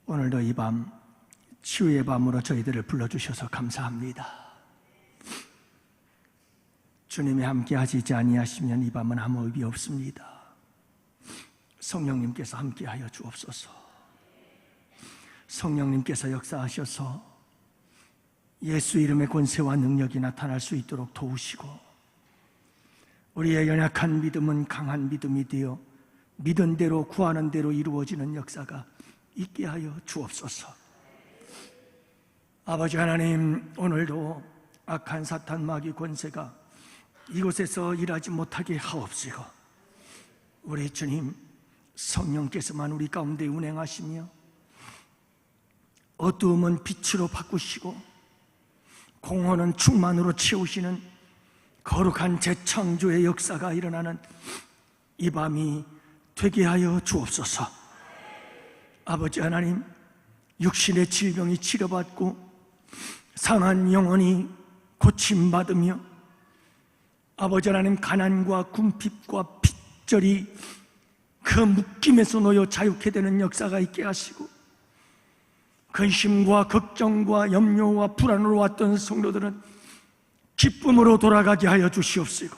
오늘도 이 밤 치유의 밤으로 저희들을 불러주셔서 감사합니다. 주님이 함께 하시지 아니하시면 이 밤은 아무 의미 없습니다. 성령님께서 함께하여 주옵소서. 성령님께서 역사하셔서 예수 이름의 권세와 능력이 나타날 수 있도록 도우시고, 우리의 연약한 믿음은 강한 믿음이 되어 믿은 대로 구하는 대로 이루어지는 역사가 있게 하여 주옵소서. 아버지 하나님, 오늘도 악한 사탄 마귀 권세가 이곳에서 일하지 못하게 하옵시고, 우리 주님 성령께서만 우리 가운데 운행하시며 어두움은 빛으로 바꾸시고 공허는 충만으로 채우시는 거룩한 재창조의 역사가 일어나는 이 밤이 되게 하여 주옵소서. 아버지 하나님, 육신의 질병이 치료받고 상한 영혼이 고침받으며, 아버지 하나님, 가난과 궁핍과 핏절이 그 묶임에서 놓여 자유케 되는 역사가 있게 하시고, 근심과 걱정과 염려와 불안으로 왔던 성도들은 기쁨으로 돌아가게 하여 주시옵시고,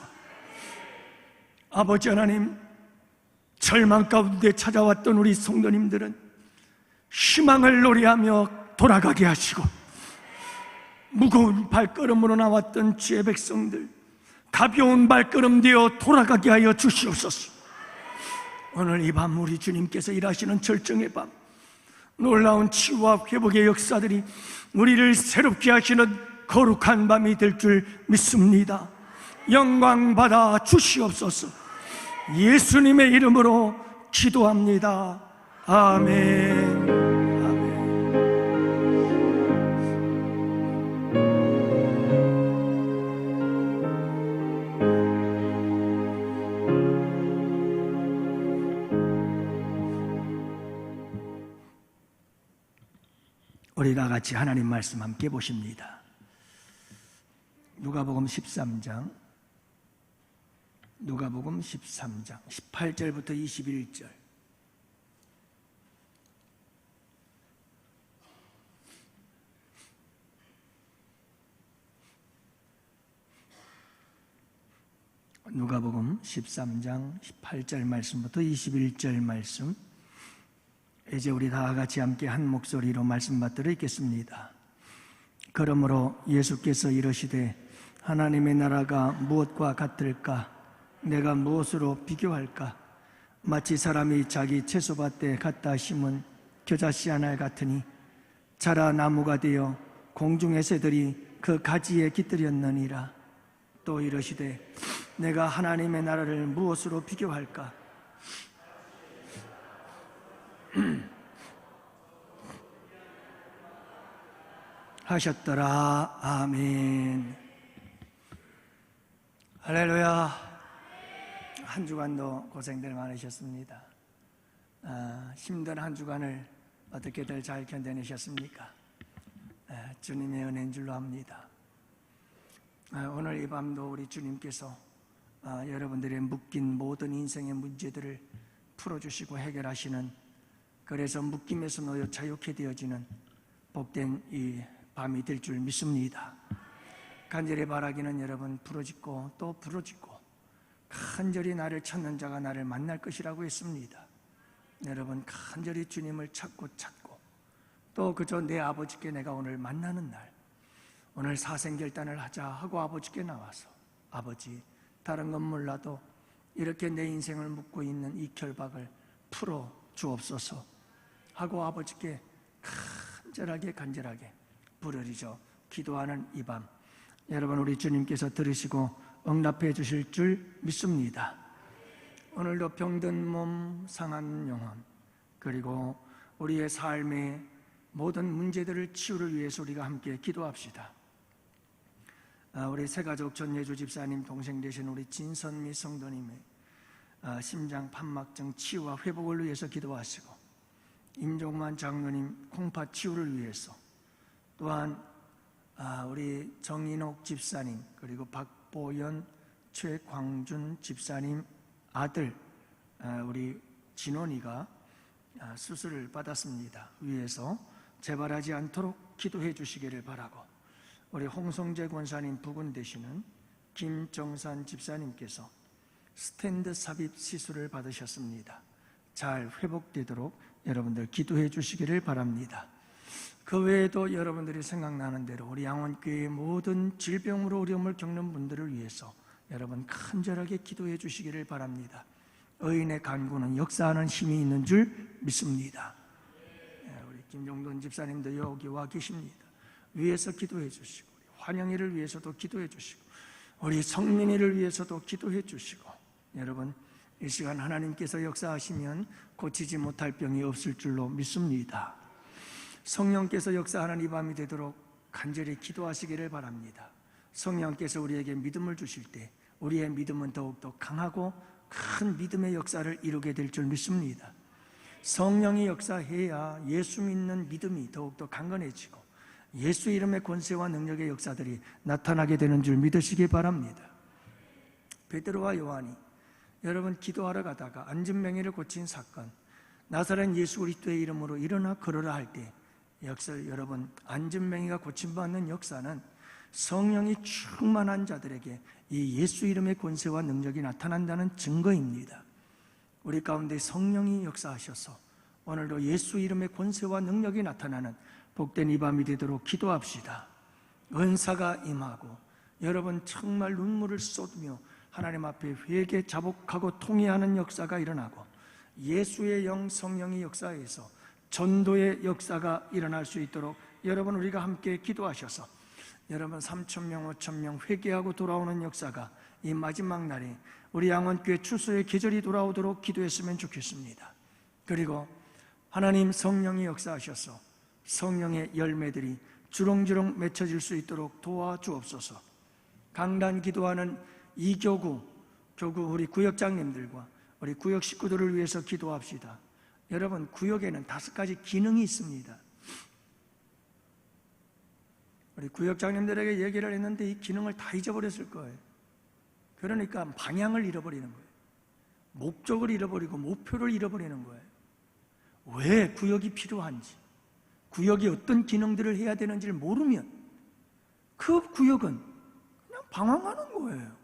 아버지 하나님, 절망 가운데 찾아왔던 우리 성도님들은 희망을 노래하며 돌아가게 하시고, 무거운 발걸음으로 나왔던 주의 백성들 가벼운 발걸음 되어 돌아가게 하여 주시옵소서. 오늘 이 밤 우리 주님께서 일하시는 절정의 밤, 놀라운 치유와 회복의 역사들이 우리를 새롭게 하시는 거룩한 밤이 될 줄 믿습니다. 영광 받아 주시옵소서. 예수님의 이름으로 기도합니다. 아멘. 우리 다 같이 하나님 말씀 함께 보십니다. 누가복음 13장 18절부터 21절. 누가복음 13장 18절 말씀부터 21절 말씀, 이제 우리 다 같이 함께 한 목소리로 말씀 받들어 읽겠습니다. 그러므로 예수께서 이르시되 하나님의 나라가 무엇과 같을까? 내가 무엇으로 비교할까? 마치 사람이 자기 채소밭에 갖다 심은 겨자씨 하나 같으니 자라 나무가 되어 공중의 새들이 그 가지에 깃들였느니라. 또 이르시되 내가 하나님의 나라를 무엇으로 비교할까? 하셨더라. 아멘. 할렐루야. 한 주간도 고생들 많으셨습니다. 힘든 한 주간을 어떻게들 잘 견뎌내셨습니까? 주님의 은혜인 줄로 압니다. 오늘 이 밤도 우리 주님께서 여러분들의 묶인 모든 인생의 문제들을 풀어주시고 해결하시는, 그래서 묶임에서 놓여 자유케 되어지는 복된 이 밤이 될 줄 믿습니다. 간절히 바라기는 여러분, 부르짖고 또 부르짖고 간절히 나를 찾는 자가 나를 만날 것이라고 했습니다. 여러분, 간절히 주님을 찾고 또 그저 내 아버지께 내가 오늘 만나는 날, 오늘 사생결단을 하자 하고 아버지께 나와서, 아버지, 다른 건 몰라도 이렇게 내 인생을 묶고 있는 이 결박을 풀어 주옵소서 하고 아버지께 간절하게 부르짖어 기도하는 이 밤, 여러분, 우리 주님께서 들으시고 응답해 주실 줄 믿습니다. 오늘도 병든 몸, 상한 영혼, 그리고 우리의 삶의 모든 문제들을 치유를 위해서 우리가 함께 기도합시다. 우리 새가족 전예주 집사님 동생 되신 우리 진선미 성도님의 심장 판막증 치유와 회복을 위해서 기도하시고, 임종만 장로님 콩팥 치유를 위해서, 또한 우리 정인옥 집사님, 그리고 박보연 최광준 집사님 아들 우리 진원이가 수술을 받았습니다. 위에서 재발하지 않도록 기도해 주시기를 바라고, 우리 홍성재 권사님 부군 되시는 김정산 집사님께서 스탠드 삽입 시술을 받으셨습니다. 잘 회복되도록 여러분들 기도해 주시기를 바랍니다. 그 외에도 여러분들이 생각나는 대로 우리 양원교회의 모든 질병으로 어려움을 겪는 분들을 위해서 여러분 간절하게 기도해 주시기를 바랍니다. 의인의 간구는 역사하는 힘이 있는 줄 믿습니다. 우리 김종돈 집사님도 여기 와 계십니다. 위해서 기도해 주시고, 우리 환영이를 위해서도 기도해 주시고, 우리 성민이를 위해서도 기도해 주시고, 여러분 이 시간 하나님께서 역사하시면 고치지 못할 병이 없을 줄로 믿습니다. 성령께서 역사하는 이 밤이 되도록 간절히 기도하시기를 바랍니다. 성령께서 우리에게 믿음을 주실 때 우리의 믿음은 더욱더 강하고 큰 믿음의 역사를 이루게 될 줄 믿습니다. 성령이 역사해야 예수 믿는 믿음이 더욱더 강건해지고 예수 이름의 권세와 능력의 역사들이 나타나게 되는 줄 믿으시기 바랍니다. 베드로와 요한이 여러분 기도하러 가다가 안진뱅이를 고친 사건, 나사렛 예수 그리스도의 이름으로 일어나 걸으라 할 때 여러분 안진뱅이가 고침받는 역사는 성령이 충만한 자들에게 이 예수 이름의 권세와 능력이 나타난다는 증거입니다. 우리 가운데 성령이 역사하셔서 오늘도 예수 이름의 권세와 능력이 나타나는 복된 이 밤이 되도록 기도합시다. 은사가 임하고 여러분 정말 눈물을 쏟으며 하나님 앞에 회개 자복하고 통회하는 역사가 일어나고 예수의 영 성령이 역사해서 전도의 역사가 일어날 수 있도록 여러분 우리가 함께 기도하셔서 여러분 3,000명 5,000명 회개하고 돌아오는 역사가 이 마지막 날에 우리 양원교회 추수의 계절이 돌아오도록 기도했으면 좋겠습니다. 그리고 하나님 성령이 역사하셔서 성령의 열매들이 주렁주렁 맺혀질 수 있도록 도와주옵소서. 강단 기도하는 이교구 교구 우리 구역장님들과 우리 구역 식구들을 위해서 기도합시다. 여러분 구역에는 5가지 기능이 있습니다. 우리 구역장님들에게 얘기를 했는데 이 기능을 다 잊어버렸을 거예요. 그러니까 방향을 잃어버리는 거예요. 목적을 잃어버리고 목표를 잃어버리는 거예요. 왜 구역이 필요한지, 구역이 어떤 기능들을 해야 되는지를 모르면 그 구역은 그냥 방황하는 거예요.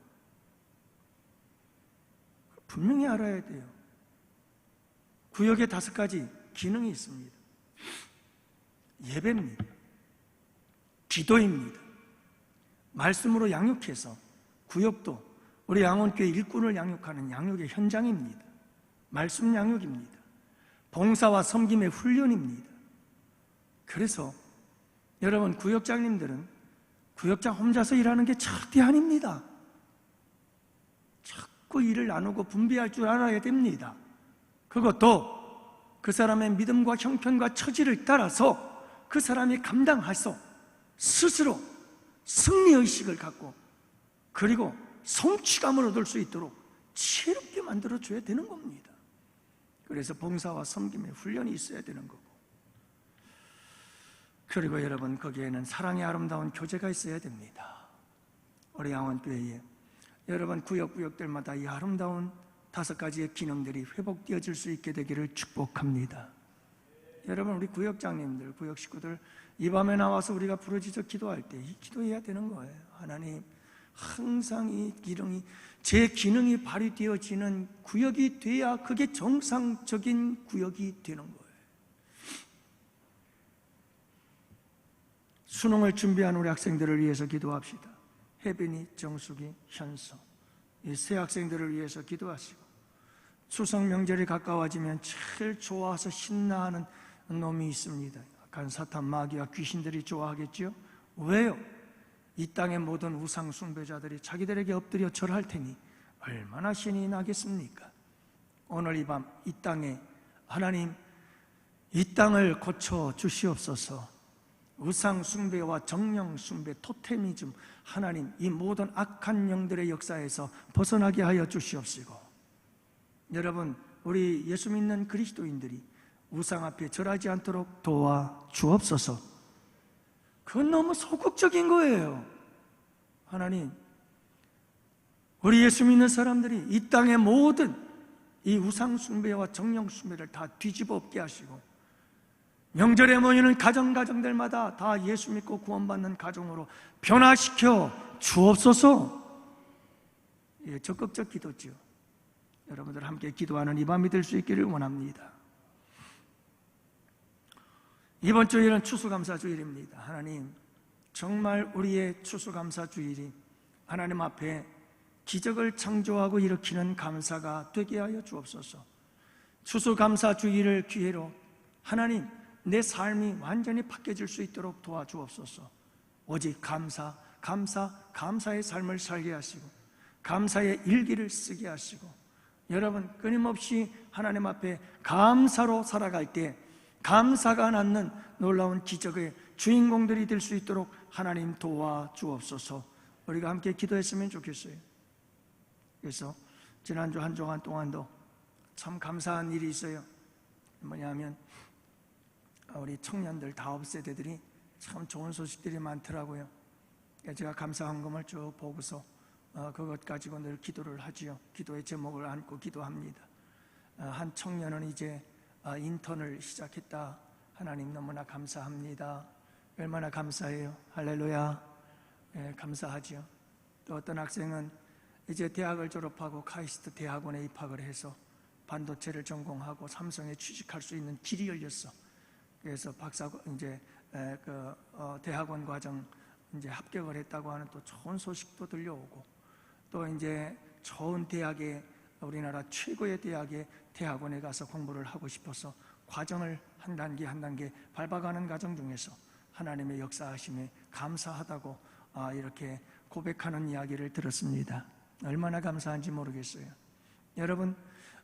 분명히 알아야 돼요. 구역에 5가지 기능이 있습니다. 예배입니다. 기도입니다. 말씀으로 양육해서 구역도 우리 양원교회 일꾼을 양육하는 양육의 현장입니다. 말씀 양육입니다. 봉사와 섬김의 훈련입니다. 그래서 여러분 구역장님들은 구역장 혼자서 일하는 게 절대 아닙니다. 자꾸 일을 나누고 분배할 줄 알아야 됩니다. 그것도 그 사람의 믿음과 형편과 처지를 따라서 그 사람이 감당해서 스스로 승리의식을 갖고 그리고 성취감을 얻을 수 있도록 지혜롭게 만들어줘야 되는 겁니다. 그래서 봉사와 섬김의 훈련이 있어야 되는 거고, 그리고 여러분 거기에는 사랑의 아름다운 교제가 있어야 됩니다. 우리 양원교회에 여러분 구역구역들마다 이 아름다운 5가지의 기능들이 회복되어질 수 있게 되기를 축복합니다. 여러분 우리 구역장님들, 구역 식구들 이 밤에 나와서 우리가 부르짖어 기도할 때 이 기도해야 되는 거예요. 하나님 항상 이 기능이 제 기능이 발휘되어지는 구역이 돼야 그게 정상적인 구역이 되는 거예요. 수능을 준비한 우리 학생들을 위해서 기도합시다. 혜빈이, 정숙이, 현수 이 세 학생들을 위해서 기도하시고, 추석 명절이 가까워지면 제일 좋아서 신나하는 놈이 있습니다. 약간 사탄 마귀와 귀신들이 좋아하겠죠? 왜요? 이 땅의 모든 우상 숭배자들이 자기들에게 엎드려 절할 테니 얼마나 신이 나겠습니까? 오늘 이 밤 이 땅에 하나님 이 땅을 고쳐 주시옵소서. 우상 숭배와 정령 숭배, 토테미즘, 하나님 이 모든 악한 영들의 역사에서 벗어나게 하여 주시옵시고, 여러분 우리 예수 믿는 그리스도인들이 우상 앞에 절하지 않도록 도와주옵소서. 그건 너무 소극적인 거예요. 하나님 우리 예수 믿는 사람들이 이 땅의 모든 이 우상 숭배와 정령 숭배를 다 뒤집어 엎게 하시고, 명절에 모이는 가정들마다 다 예수 믿고 구원받는 가정으로 변화시켜 주옵소서. 예, 적극적 기도죠. 여러분들 함께 기도하는 이 밤이 될 수 있기를 원합니다. 이번 주일은 추수감사주일입니다. 하나님, 정말 우리의 추수감사주일이 하나님 앞에 기적을 창조하고 일으키는 감사가 되게 하여 주옵소서. 추수감사주일을 기회로 하나님, 내 삶이 완전히 바뀌어질 수 있도록 도와주옵소서. 오직 감사의 삶을 살게 하시고 감사의 일기를 쓰게 하시고, 여러분 끊임없이 하나님 앞에 감사로 살아갈 때 감사가 낳는 놀라운 기적의 주인공들이 될 수 있도록 하나님 도와주옵소서. 우리가 함께 기도했으면 좋겠어요. 그래서 지난주 한 주간 동안도 참 감사한 일이 있어요. 뭐냐면 우리 청년들 다업 세대들이 참 좋은 소식들이 많더라고요. 제가 감사 헌금을 쭉 보고서 그것 가지고 늘 기도를 하지요. 기도의 제목을 안고 기도합니다. 한 청년은 이제 인턴을 시작했다. 하나님 너무나 감사합니다. 얼마나 감사해요. 할렐루야. 감사하죠. 또 어떤 학생은 이제 대학을 졸업하고 카이스트 대학원에 입학을 해서 반도체를 전공하고 삼성에 취직할 수 있는 길이 열렸어. 그래서 대학원 과정 이제 합격을 했다고 하는 또 좋은 소식도 들려오고, 또 이제 좋은 대학에, 우리나라 최고의 대학의 대학원에 가서 공부를 하고 싶어서 과정을 한 단계 한 단계 밟아가는 과정 중에서 하나님의 역사하심에 감사하다고 이렇게 고백하는 이야기를 들었습니다. 얼마나 감사한지 모르겠어요. 여러분,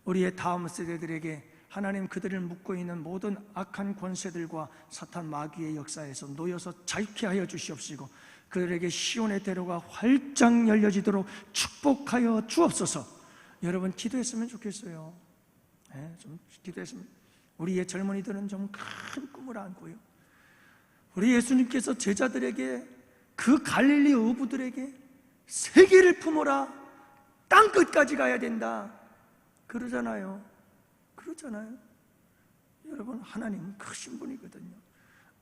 우리의 다음 세대들에게 하나님 그들을 묶고 있는 모든 악한 권세들과 사탄 마귀의 역사에서 놓여서 자유케 하여 주시옵시고, 그들에게 시온의 대로가 활짝 열려지도록 축복하여 주옵소서. 여러분 기도했으면 좋겠어요. 좀 기도했으면. 우리의 젊은이들은 좀 큰 꿈을 안고요, 우리 예수님께서 제자들에게, 그 갈릴리 어부들에게 세계를 품어라, 땅끝까지 가야 된다 그러잖아요. 여러분, 하나님은 크신 분이거든요.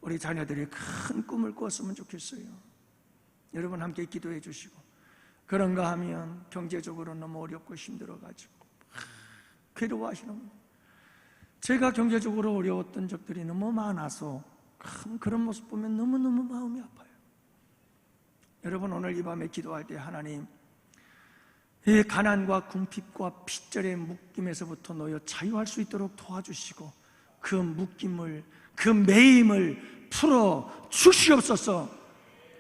우리 자녀들이 큰 꿈을 꾸었으면 좋겠어요. 여러분 함께 기도해 주시고, 그런가 하면 경제적으로 너무 어렵고 힘들어가지고 괴로워하시는 분, 제가 경제적으로 어려웠던 적들이 너무 많아서 그런 모습 보면 너무너무 마음이 아파요. 여러분, 오늘 이 밤에 기도할 때 하나님, 이 가난과 궁핍과 핏절의 묶임에서부터 놓여 자유할 수 있도록 도와주시고, 그 묶임을, 그 매임을 풀어 주시옵소서.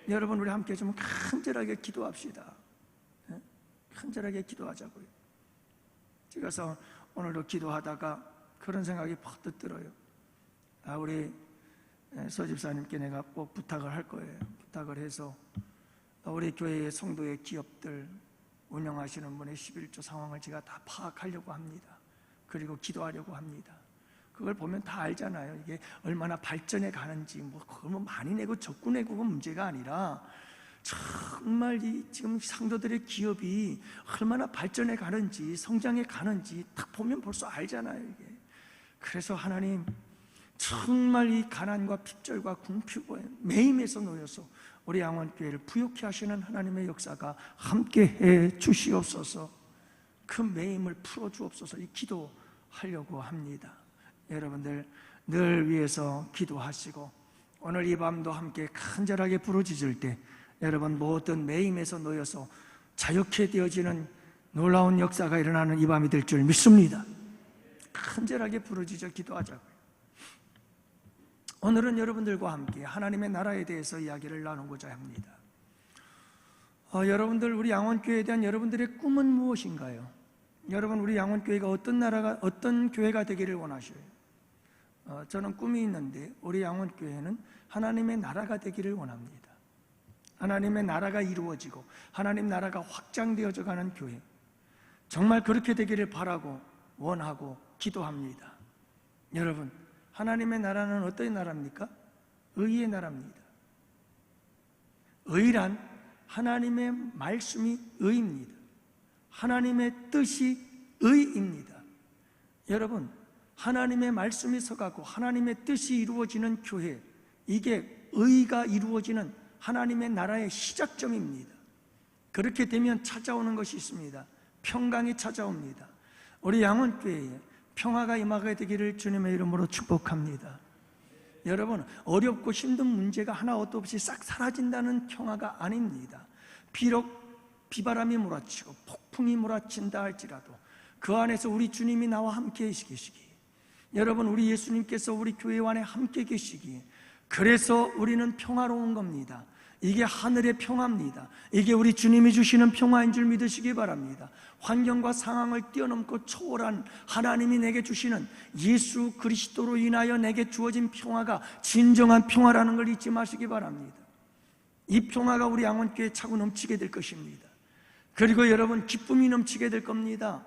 여러분, 우리 함께 좀 간절하게 기도합시다. 간절하게 기도하자고요. 그래서 오늘도 기도하다가 그런 생각이 퍼뜩 들어요. 우리 서집사님께 내가 꼭 부탁을 할 거예요. 부탁을 해서 우리 교회의 성도의 기업들 운영하시는 분의 11조 상황을 제가 다 파악하려고 합니다. 그리고 기도하려고 합니다. 그걸 보면 다 알잖아요. 이게 얼마나 발전해 가는지, 그걸 많이 내고 적고 내고가 문제가 아니라, 정말 지금 상도들의 기업이 얼마나 발전해 가는지, 성장해 가는지 딱 보면 벌써 알잖아요, 이게. 그래서 하나님, 정말 이 가난과 핍절과 궁핍과 매임에서 놓여서 우리 양원교회를 부욕케 하시는 하나님의 역사가 함께해 주시옵소서. 그 매임을 풀어주옵소서. 이 기도하려고 합니다. 여러분들 늘 위해서 기도하시고, 오늘 이 밤도 함께 간절하게 부르짖을 때 여러분 모든 매임에서 놓여서 자유케 되어지는 놀라운 역사가 일어나는 이 밤이 될 줄 믿습니다. 간절하게 부르짖어 기도하자고요. 오늘은 여러분들과 함께 하나님의 나라에 대해서 이야기를 나누고자 합니다. 여러분들, 우리 양원교회에 대한 여러분들의 꿈은 무엇인가요? 여러분, 우리 양원교회가 어떤 교회가 되기를 원하셔요? 저는 꿈이 있는데 우리 양원교회는 하나님의 나라가 되기를 원합니다. 하나님의 나라가 이루어지고 하나님 나라가 확장되어져 가는 교회, 정말 그렇게 되기를 바라고 원하고 기도합니다. 여러분, 하나님의 나라는 어떤 나라입니까? 의의 나라입니다. 의란 하나님의 말씀이 의입니다. 하나님의 뜻이 의입니다. 여러분, 하나님의 말씀이 서가고 하나님의 뜻이 이루어지는 교회, 이게 의가 이루어지는 하나님의 나라의 시작점입니다. 그렇게 되면 찾아오는 것이 있습니다. 평강이 찾아옵니다. 우리 양원교회에 평화가 임하게 되기를 주님의 이름으로 축복합니다. 여러분, 어렵고 힘든 문제가 하나도 없이 싹 사라진다는 평화가 아닙니다. 비록 비바람이 몰아치고 폭풍이 몰아친다 할지라도 그 안에서 우리 주님이 나와 함께 계시기, 여러분, 우리 예수님께서 우리 교회 안에 함께 계시기, 그래서 우리는 평화로운 겁니다. 이게 하늘의 평화입니다. 이게 우리 주님이 주시는 평화인 줄 믿으시기 바랍니다. 환경과 상황을 뛰어넘고 초월한 하나님이 내게 주시는 예수 그리스도로 인하여 내게 주어진 평화가 진정한 평화라는 걸 잊지 마시기 바랍니다. 이 평화가 우리 양원교회에 차고 넘치게 될 것입니다. 그리고 여러분, 기쁨이 넘치게 될 겁니다.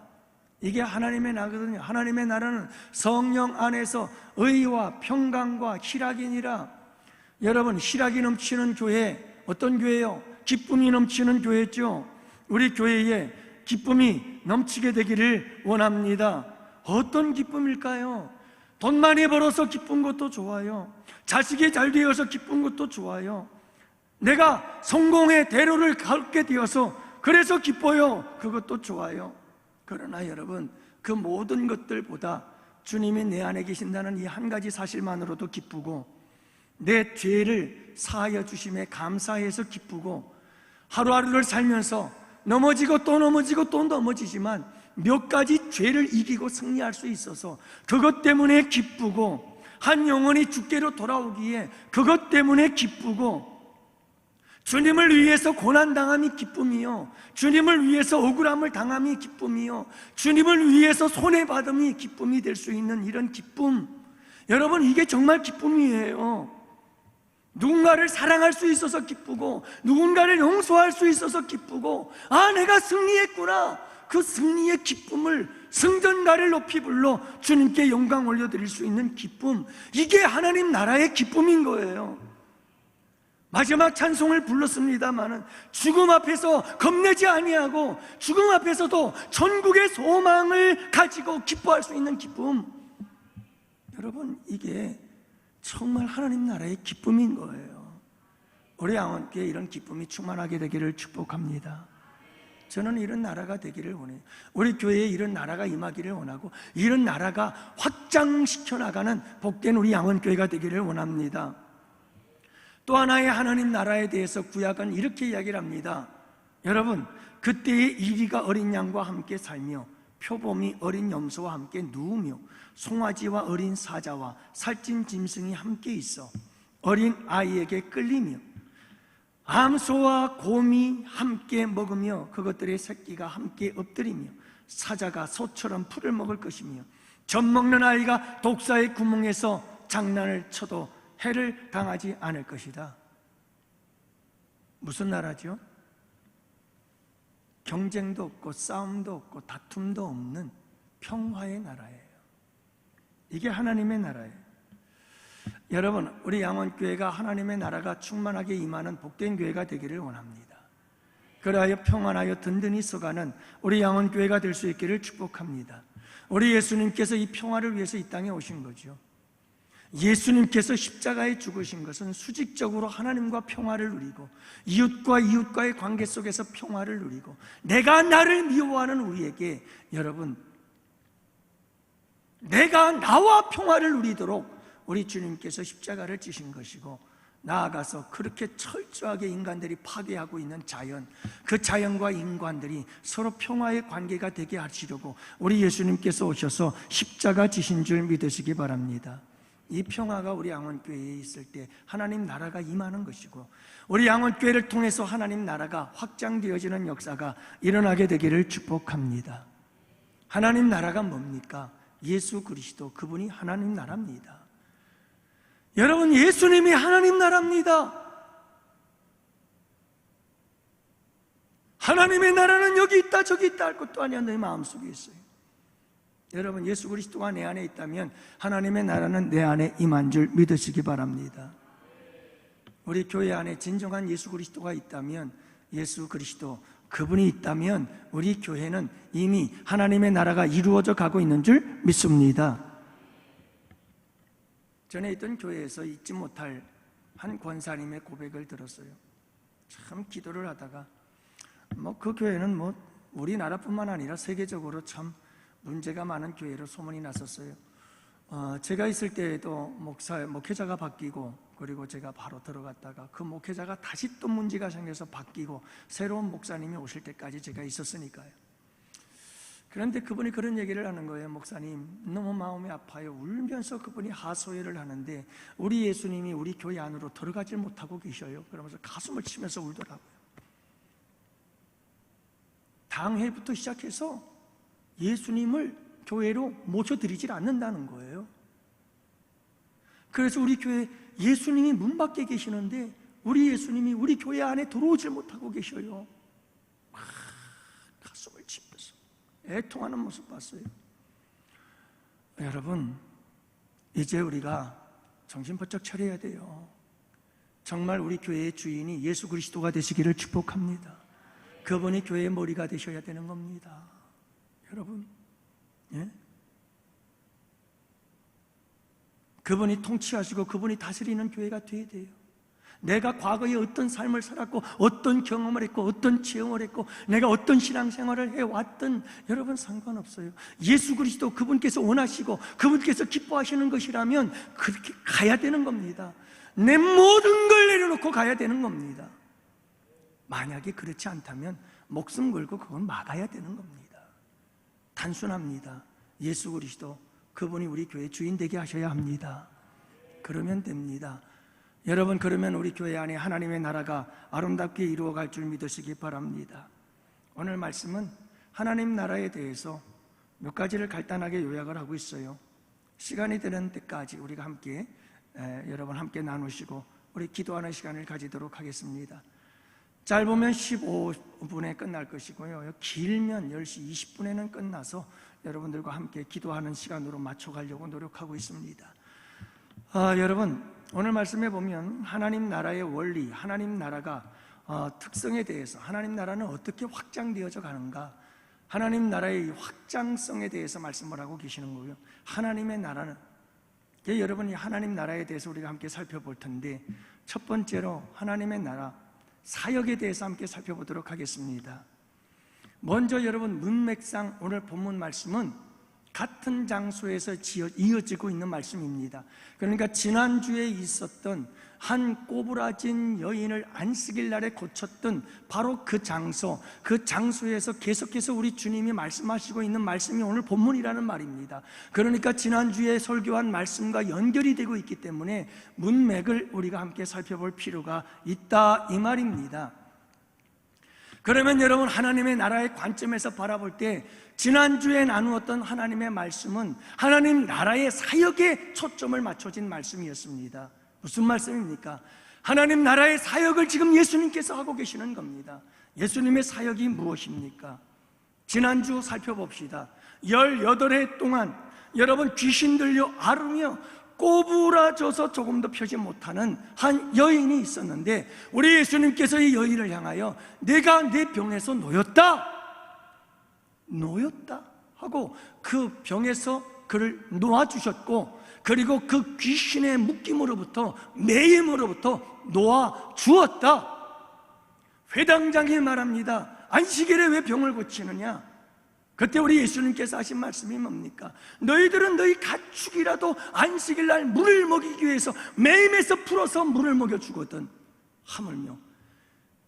이게 하나님의 나라거든요. 하나님의 나라는 성령 안에서 의와 평강과 희락이니라. 여러분, 희락이 넘치는 교회, 어떤 교회요? 기쁨이 넘치는 교회죠. 우리 교회에 기쁨이 넘치게 되기를 원합니다. 어떤 기쁨일까요? 돈 많이 벌어서 기쁜 것도 좋아요. 자식이 잘 되어서 기쁜 것도 좋아요. 내가 성공의 대로를 걷게 되어서 그래서 기뻐요. 그것도 좋아요. 그러나 여러분, 그 모든 것들보다 주님이 내 안에 계신다는 이 한 가지 사실만으로도 기쁘고, 내 죄를 사하여 주심에 감사해서 기쁘고, 하루하루를 살면서 넘어지고 또 넘어지고 또 넘어지지만 몇 가지 죄를 이기고 승리할 수 있어서 그것 때문에 기쁘고, 한 영혼이 주께로 돌아오기에 그것 때문에 기쁘고, 주님을 위해서 고난당함이 기쁨이요, 주님을 위해서 억울함을 당함이 기쁨이요, 주님을 위해서 손해받음이 기쁨이 될 수 있는 이런 기쁨, 여러분, 이게 정말 기쁨이에요. 누군가를 사랑할 수 있어서 기쁘고, 누군가를 용서할 수 있어서 기쁘고, 아, 내가 승리했구나, 그 승리의 기쁨을 승전가를 높이 불러 주님께 영광 올려드릴 수 있는 기쁨, 이게 하나님 나라의 기쁨인 거예요. 마지막 찬송을 불렀습니다마는 죽음 앞에서 겁내지 아니하고 죽음 앞에서도 천국의 소망을 가지고 기뻐할 수 있는 기쁨, 여러분, 이게 정말 하나님 나라의 기쁨인 거예요. 우리 양원교회에 이런 기쁨이 충만하게 되기를 축복합니다. 저는 이런 나라가 되기를 원해요. 우리 교회에 이런 나라가 임하기를 원하고, 이런 나라가 확장시켜 나가는 복된 우리 양원교회가 되기를 원합니다. 또 하나의 하나님 나라에 대해서 구약은 이렇게 이야기를 합니다. 여러분, 그때의 이리가 어린 양과 함께 살며 표범이 어린 염소와 함께 누우며 송아지와 어린 사자와 살찐 짐승이 함께 있어 어린 아이에게 끌리며 암소와 곰이 함께 먹으며 그것들의 새끼가 함께 엎드리며 사자가 소처럼 풀을 먹을 것이며 젖 먹는 아이가 독사의 구멍에서 장난을 쳐도 해를 당하지 않을 것이다. 무슨 나라죠? 경쟁도 없고 싸움도 없고 다툼도 없는 평화의 나라예요. 이게 하나님의 나라예요. 여러분, 우리 양원교회가 하나님의 나라가 충만하게 임하는 복된 교회가 되기를 원합니다. 그리하여 평안하여 든든히 서가는 우리 양원교회가 될 수 있기를 축복합니다. 우리 예수님께서 이 평화를 위해서 이 땅에 오신 거죠. 예수님께서 십자가에 죽으신 것은 수직적으로 하나님과 평화를 누리고, 이웃과 이웃과의 관계 속에서 평화를 누리고, 내가 나를 미워하는 우리에게, 여러분, 내가 나와 평화를 누리도록 우리 주님께서 십자가를 지신 것이고, 나아가서 그렇게 철저하게 인간들이 파괴하고 있는 자연, 그 자연과 인간들이 서로 평화의 관계가 되게 하시려고 우리 예수님께서 오셔서 십자가 지신 줄 믿으시기 바랍니다. 이 평화가 우리 양원교회에 있을 때 하나님 나라가 임하는 것이고, 우리 양원교회를 통해서 하나님 나라가 확장되어지는 역사가 일어나게 되기를 축복합니다. 하나님 나라가 뭡니까? 예수 그리스도, 그분이 하나님 나라입니다. 여러분, 예수님이 하나님 나라입니다. 하나님의 나라는 여기 있다 저기 있다 할 것도 아니야, 내 마음속에 있어요. 여러분, 예수 그리스도가 내 안에 있다면 하나님의 나라는 내 안에 임한 줄 믿으시기 바랍니다. 우리 교회 안에 진정한 예수 그리스도가 있다면 예수 그리스도, 그분이 있다면 우리 교회는 이미 하나님의 나라가 이루어져 가고 있는 줄 믿습니다. 전에 있던 교회에서 잊지 못할 한 권사님의 고백을 들었어요. 참 기도를 하다가 그 교회는 우리나라뿐만 아니라 세계적으로 참 문제가 많은 교회로 소문이 났었어요. 제가 있을 때에도 목회자가 바뀌고, 그리고 제가 바로 들어갔다가 그 목회자가 다시 또 문제가 생겨서 바뀌고 새로운 목사님이 오실 때까지 제가 있었으니까요. 그런데 그분이 그런 얘기를 하는 거예요. 목사님, 너무 마음이 아파요. 울면서 그분이 하소연을 하는데 우리 예수님이 우리 교회 안으로 들어가질 못하고 계셔요. 그러면서 가슴을 치면서 울더라고요. 당회부터 시작해서 예수님을 교회로 모셔드리질 않는다는 거예요. 그래서 우리 교회 예수님이 문 밖에 계시는데 우리 예수님이 우리 교회 안에 들어오질 못하고 계셔요. 가슴을 치면서 애통하는 모습 봤어요. 여러분, 이제 우리가 정신 번쩍 차려야 돼요. 정말 우리 교회의 주인이 예수 그리스도가 되시기를 축복합니다. 그분이 교회의 머리가 되셔야 되는 겁니다. 여러분, 예? 그분이 통치하시고 그분이 다스리는 교회가 되어야 돼요. 내가 과거에 어떤 삶을 살았고 어떤 경험을 했고 어떤 체험을 했고 내가 어떤 신앙생활을 해왔든 여러분 상관없어요. 예수 그리스도 그분께서 원하시고 그분께서 기뻐하시는 것이라면 그렇게 가야 되는 겁니다. 내 모든 걸 내려놓고 가야 되는 겁니다. 만약에 그렇지 않다면 목숨 걸고 그건 막아야 되는 겁니다. 단순합니다. 예수 그리스도 그분이 우리 교회 주인 되게 하셔야 합니다. 그러면 됩니다. 여러분, 그러면 우리 교회 안에 하나님의 나라가 아름답게 이루어갈 줄 믿으시기 바랍니다. 오늘 말씀은 하나님 나라에 대해서 몇 가지를 간단하게 요약을 하고 있어요. 시간이 되는 때까지 우리가 함께 여러분 함께 나누시고 우리 기도하는 시간을 가지도록 하겠습니다. 짧으면 15분에 끝날 것이고요, 길면 10시 20분에는 끝나서 여러분들과 함께 기도하는 시간으로 맞춰가려고 노력하고 있습니다. 여러분, 오늘 말씀해 보면 하나님 나라의 원리, 하나님 나라가 특성에 대해서, 하나님 나라는 어떻게 확장되어져 가는가, 하나님 나라의 확장성에 대해서 말씀을 하고 계시는 거고요. 하나님의 나라는, 여러분이 하나님 나라에 대해서 우리가 함께 살펴볼 텐데, 첫 번째로 하나님의 나라 사역에 대해서 함께 살펴보도록 하겠습니다. 먼저 여러분, 문맥상 오늘 본문 말씀은 같은 장소에서 이어지고 있는 말씀입니다. 그러니까 지난주에 있었던 한 꼬부라진 여인을 안식일 날에 고쳤던 바로 그 장소에서 계속해서 우리 주님이 말씀하시고 있는 말씀이 오늘 본문이라는 말입니다. 그러니까 지난주에 설교한 말씀과 연결이 되고 있기 때문에 문맥을 우리가 함께 살펴볼 필요가 있다, 이 말입니다. 그러면 여러분, 하나님의 나라의 관점에서 바라볼 때 지난주에 나누었던 하나님의 말씀은 하나님 나라의 사역에 초점을 맞춰진 말씀이었습니다. 무슨 말씀입니까? 하나님 나라의 사역을 지금 예수님께서 하고 계시는 겁니다. 예수님의 사역이 무엇입니까? 지난주 살펴봅시다. 18해 동안 여러분, 귀신 들려 앓으며 꼬부라져서 조금도 펴지 못하는 한 여인이 있었는데 우리 예수님께서 이 여인을 향하여 내가 내 병에서 놓였다 하고 그 병에서 그를 놓아주셨고, 그리고 그 귀신의 묶임으로부터, 매임으로부터 놓아주었다. 회당장이 말합니다. 안식일에 왜 병을 고치느냐? 그때 우리 예수님께서 하신 말씀이 뭡니까? 너희들은 너희 가축이라도 안식일 날 물을 먹이기 위해서 매임에서 풀어서 물을 먹여주거든. 하물며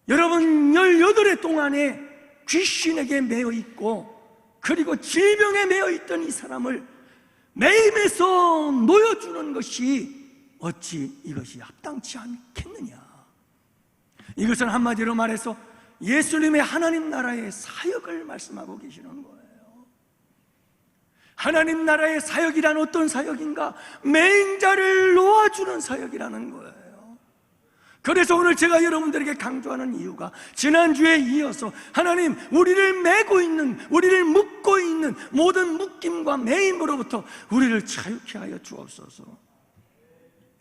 여러분, 18해 동안에 귀신에게 매여 있고 그리고 질병에 매여 있던 이 사람을 매임에서 놓여주는 것이 어찌 이것이 합당치 않겠느냐? 이것은 한마디로 말해서 예수님의 하나님 나라의 사역을 말씀하고 계시는 거예요. 하나님 나라의 사역이란 어떤 사역인가? 매인자를 놓아주는 사역이라는 거예요. 그래서 오늘 제가 여러분들에게 강조하는 이유가, 지난주에 이어서 하나님, 우리를 매고 있는, 우리를 묶고 있는 모든 묶임과 매임으로부터 우리를 자유케 하여 주옵소서.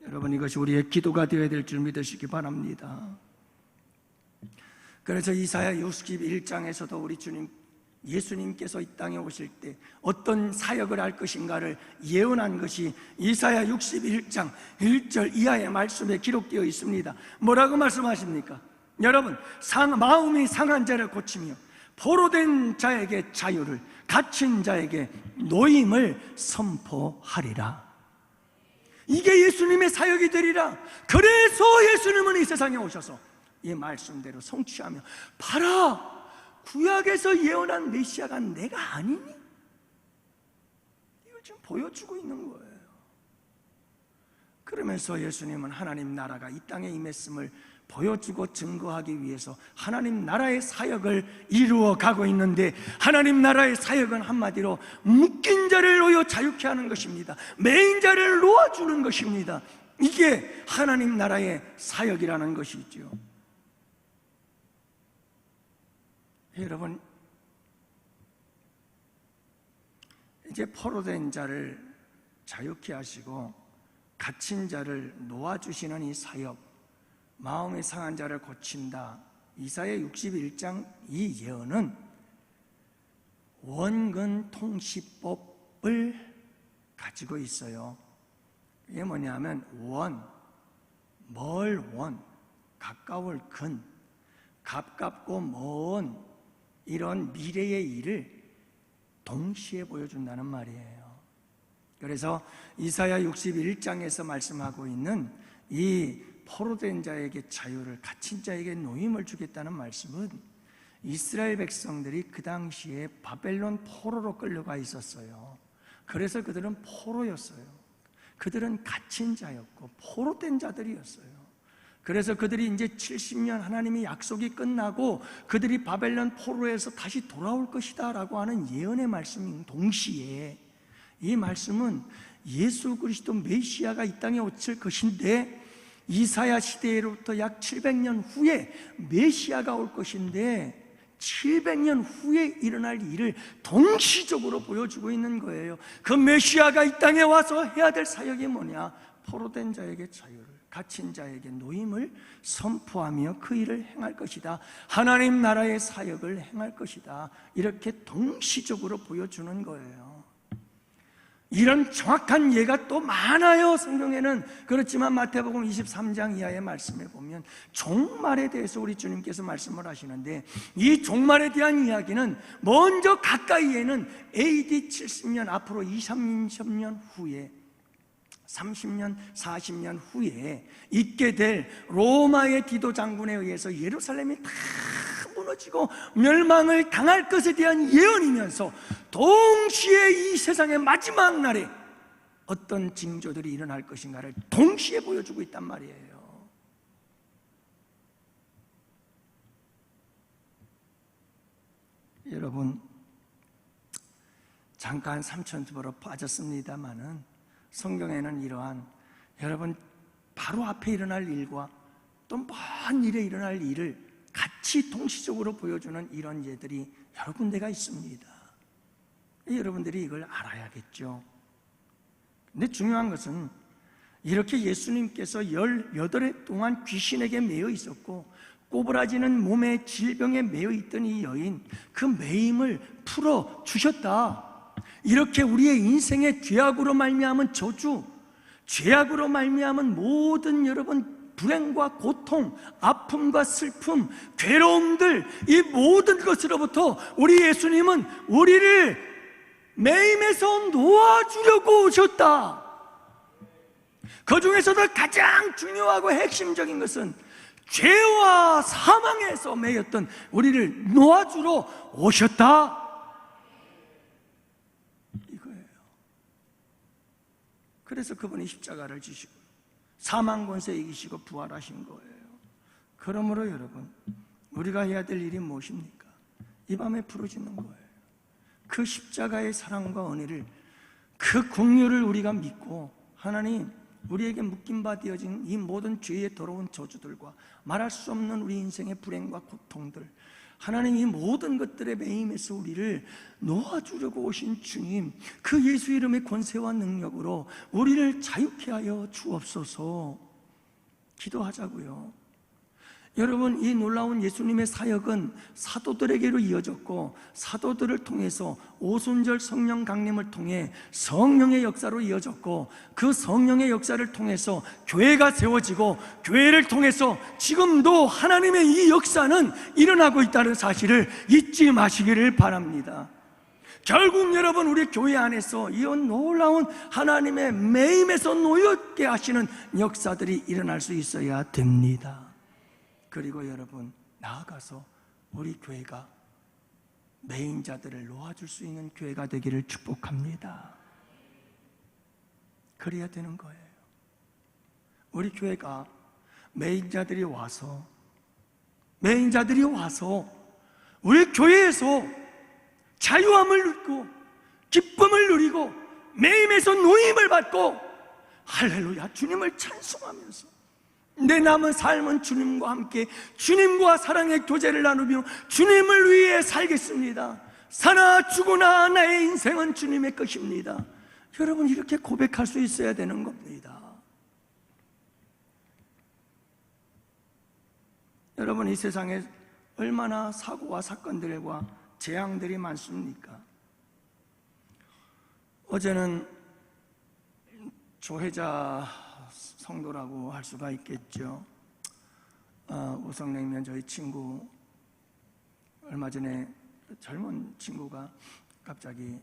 여러분, 이것이 우리의 기도가 되어야 될 줄 믿으시기 바랍니다. 그래서 이사야 61장에서도 우리 주님 예수님께서 이 땅에 오실 때 어떤 사역을 할 것인가를 예언한 것이 이사야 61장 1절 이하의 말씀에 기록되어 있습니다. 뭐라고 말씀하십니까? 여러분, 마음이 상한 자를 고치며 포로된 자에게 자유를, 갇힌 자에게 노임을 선포하리라. 이게 예수님의 사역이 되리라. 그래서 예수님은 이 세상에 오셔서 이 말씀대로 성취하며, 봐라, 구약에서 예언한 메시아가 내가 아니니? 이걸 지금 보여주고 있는 거예요. 그러면서 예수님은 하나님 나라가 이 땅에 임했음을 보여주고 증거하기 위해서 하나님 나라의 사역을 이루어 가고 있는데, 하나님 나라의 사역은 한마디로 묶인 자를 놓여 자유케 하는 것입니다. 매인 자를 놓아주는 것입니다. 이게 하나님 나라의 사역이라는 것이죠. 여러분, 이제 포로된 자를 자유케 하시고 갇힌 자를 놓아주시는 이 사역, 마음이 상한 자를 고친다, 이사야 61장 이 예언은 원근 통시법을 가지고 있어요. 이게 뭐냐면 멀 원, 가까울 근, 가깝고 먼 이런 미래의 일을 동시에 보여준다는 말이에요. 그래서 이사야 61장에서 말씀하고 있는 이 포로된 자에게 자유를, 갇힌 자에게 노임을 주겠다는 말씀은 이스라엘 백성들이 그 당시에 바벨론 포로로 끌려가 있었어요. 그래서 그들은 포로였어요. 그들은 갇힌 자였고 포로된 자들이었어요. 그래서 그들이 이제 70년 하나님의 약속이 끝나고 그들이 바벨론 포로에서 다시 돌아올 것이다 라고 하는 예언의 말씀인 동시에, 이 말씀은 예수 그리스도 메시아가 이 땅에 오실 것인데, 이사야 시대로부터 약 700년 후에 메시아가 올 것인데 700년 후에 일어날 일을 동시적으로 보여주고 있는 거예요. 그 메시아가 이 땅에 와서 해야 될 사역이 뭐냐? 포로된 자에게 자유를, 갇힌 자에게 노임을 선포하며 그 일을 행할 것이다. 하나님 나라의 사역을 행할 것이다. 이렇게 동시적으로 보여주는 거예요. 이런 정확한 예가 또 많아요, 성경에는. 그렇지만 마태복음 23장 이하의 말씀에 보면 종말에 대해서 우리 주님께서 말씀을 하시는데, 이 종말에 대한 이야기는 먼저 가까이에는 AD 70년 앞으로 20, 30년 후에, 30년, 40년 후에 있게 될 로마의 디도 장군에 의해서 예루살렘이 다 무너지고 멸망을 당할 것에 대한 예언이면서 동시에 이 세상의 마지막 날에 어떤 징조들이 일어날 것인가를 동시에 보여주고 있단 말이에요. 여러분, 잠깐 삼천집으로 빠졌습니다마는 성경에는 이러한, 여러분, 바로 앞에 일어날 일과 또 먼 일에 일어날 일을 같이 동시적으로 보여주는 이런 예들이 여러 군데가 있습니다. 여러분들이 이걸 알아야겠죠. 근데 중요한 것은 이렇게 예수님께서 18해 동안 귀신에게 매여 있었고 꼬부라지는 몸의 질병에 매여 있던 이 여인, 그 매임을 풀어주셨다. 이렇게 우리의 인생의 죄악으로 말미암은 저주, 죄악으로 말미암은 모든 여러분 불행과 고통, 아픔과 슬픔, 괴로움들, 이 모든 것으로부터 우리 예수님은 우리를 매임에서 놓아주려고 오셨다. 그 중에서도 가장 중요하고 핵심적인 것은 죄와 사망에서 매였던 우리를 놓아주러 오셨다, 이거예요. 그래서 그분이 십자가를 지시고 사망 권세 이기시고 부활하신 거예요. 그러므로 여러분, 우리가 해야 될 일이 무엇입니까? 이 밤에 부르짖는 거예요. 그 십자가의 사랑과 은혜를, 그 긍휼을 우리가 믿고, 하나님, 우리에게 묶임 바 되어진 이 모든 죄의 더러운 저주들과 말할 수 없는 우리 인생의 불행과 고통들, 하나님, 이 모든 것들의 매임에서 우리를 놓아주려고 오신 주님, 그 예수 이름의 권세와 능력으로 우리를 자유케 하여 주옵소서. 기도하자고요. 여러분, 이 놀라운 예수님의 사역은 사도들에게로 이어졌고, 사도들을 통해서 오순절 성령 강림을 통해 성령의 역사로 이어졌고, 그 성령의 역사를 통해서 교회가 세워지고, 교회를 통해서 지금도 하나님의 이 역사는 일어나고 있다는 사실을 잊지 마시기를 바랍니다. 결국 여러분, 우리 교회 안에서 이 놀라운 하나님의 매임에서 놓였게 하시는 역사들이 일어날 수 있어야 됩니다. 그리고 여러분, 나아가서 우리 교회가 매인자들을 놓아줄 수 있는 교회가 되기를 축복합니다. 그래야 되는 거예요. 우리 교회가 매인자들이 와서 우리 교회에서 자유함을 누리고 기쁨을 누리고 매임에서 노임을 받고 할렐루야 주님을 찬송하면서 내 남은 삶은 주님과 함께 주님과 사랑의 교제를 나누며 주님을 위해 살겠습니다. 사나 죽으나 나의 인생은 주님의 것입니다. 여러분, 이렇게 고백할 수 있어야 되는 겁니다. 여러분, 이 세상에 얼마나 사고와 사건들과 재앙들이 많습니까? 어제는 조혜자 성도라고 할 수가 있겠죠. 우성냉면 저희 친구, 얼마 전에 젊은 친구가 갑자기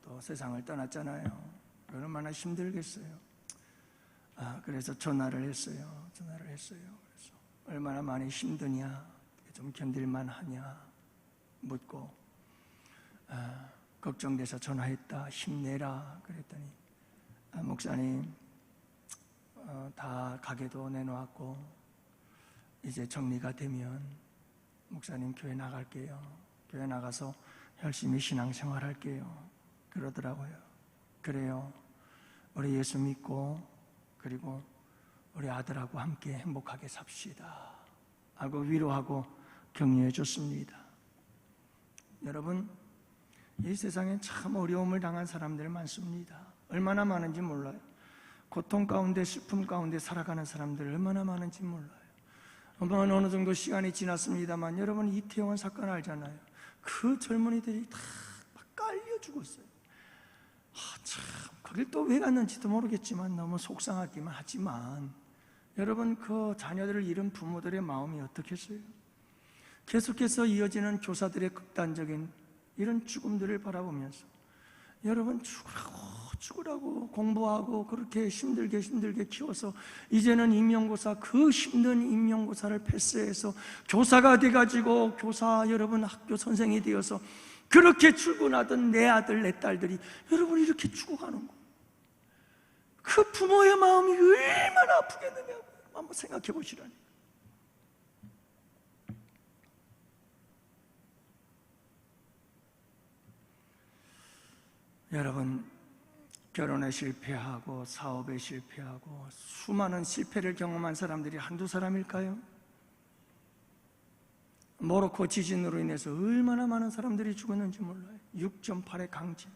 또 세상을 떠났잖아요. 얼마나 힘들겠어요. 그래서 전화를 했어요. 그래서 얼마나 많이 힘드냐, 좀 견딜만 하냐 묻고, 걱정돼서 전화했다, 힘내라 그랬더니, 목사님 다 가게도 내놓았고 이제 정리가 되면 목사님 교회 나갈게요. 교회 나가서 열심히 신앙생활 할게요. 그러더라고요. 그래요, 우리 예수 믿고 그리고 우리 아들하고 함께 행복하게 삽시다 하고 위로하고 격려해 줬습니다. 여러분, 이 세상에 참 어려움을 당한 사람들 많습니다. 얼마나 많은지 몰라요. 고통 가운데 슬픔 가운데 살아가는 사람들 얼마나 많은지 몰라요. 어느 정도 시간이 지났습니다만, 여러분 이태원 사건 알잖아요. 그 젊은이들이 다 깔려 죽었어요. 참 거길 또 왜 갔는지도 모르겠지만 너무 속상하기만 하지만, 여러분 그 자녀들을 잃은 부모들의 마음이 어떻겠어요? 계속해서 이어지는 교사들의 극단적인 이런 죽음들을 바라보면서, 여러분 죽으라고 공부하고 그렇게 힘들게 키워서 이제는 임용고사, 그 힘든 임용고사를 패스해서 교사가 돼가지고 여러분 학교 선생이 되어서 그렇게 출근하던 내 아들 내 딸들이 여러분 이렇게 죽어가는 거, 그 부모의 마음이 얼마나 아프겠느냐고 한번 생각해 보시라니. 여러분, 결혼에 실패하고 사업에 실패하고 수많은 실패를 경험한 사람들이 한두 사람일까요? 모로코 지진으로 인해서 얼마나 많은 사람들이 죽었는지 몰라요. 6.8의 강진.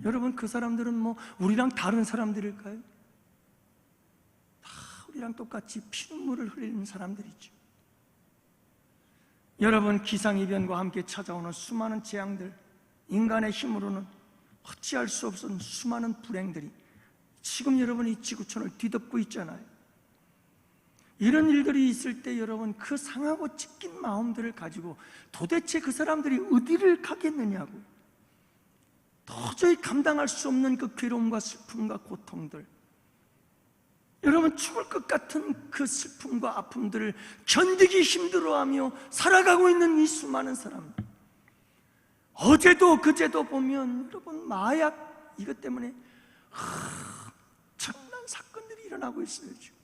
여러분, 그 사람들은 뭐 우리랑 다른 사람들일까요? 다 우리랑 똑같이 피눈물을 흘리는 사람들이죠. 여러분, 기상이변과 함께 찾아오는 수많은 재앙들, 인간의 힘으로는 어찌할 수 없는 수많은 불행들이 지금 여러분 이 지구촌을 뒤덮고 있잖아요. 이런 일들이 있을 때 여러분, 그 상하고 찢긴 마음들을 가지고 도대체 그 사람들이 어디를 가겠느냐고, 도저히 감당할 수 없는 그 괴로움과 슬픔과 고통들, 여러분 죽을 것 같은 그 슬픔과 아픔들을 견디기 힘들어하며 살아가고 있는 이 수많은 사람들, 어제도 그제도 보면 여러분 마약 이것 때문에 엄청난 사건들이 일어나고 있어요. 지금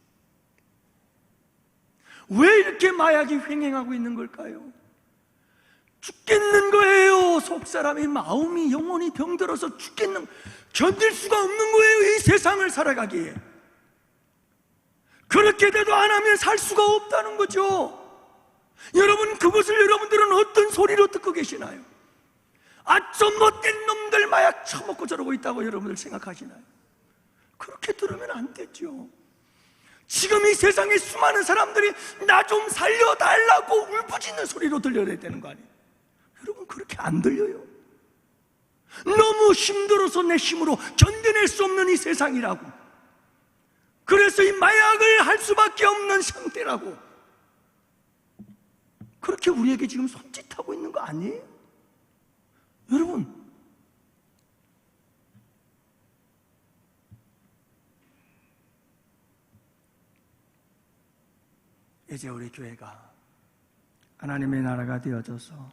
왜 이렇게 마약이 횡행하고 있는 걸까요? 죽겠는 거예요. 속사람의 마음이 영혼이 병들어서 견딜 수가 없는 거예요. 이 세상을 살아가기에. 그렇게 돼도 안 하면 살 수가 없다는 거죠. 여러분, 그것을 여러분들은 어떤 소리로 듣고 계시나요? 좀 못된 놈들 마약 처먹고 저러고 있다고 여러분들 생각하시나요? 그렇게 들으면 안 되죠. 지금 이 세상에 수많은 사람들이 나 좀 살려달라고 울부짖는 소리로 들려야 되는 거 아니에요? 여러분, 그렇게 안 들려요. 너무 힘들어서 내 힘으로 견뎌낼 수 없는 이 세상이라고. 그래서 이 마약을 할 수밖에 없는 상태라고. 그렇게 우리에게 지금 손짓하고 있는 거 아니에요? 여러분, 이제 우리 교회가 하나님의 나라가 되어져서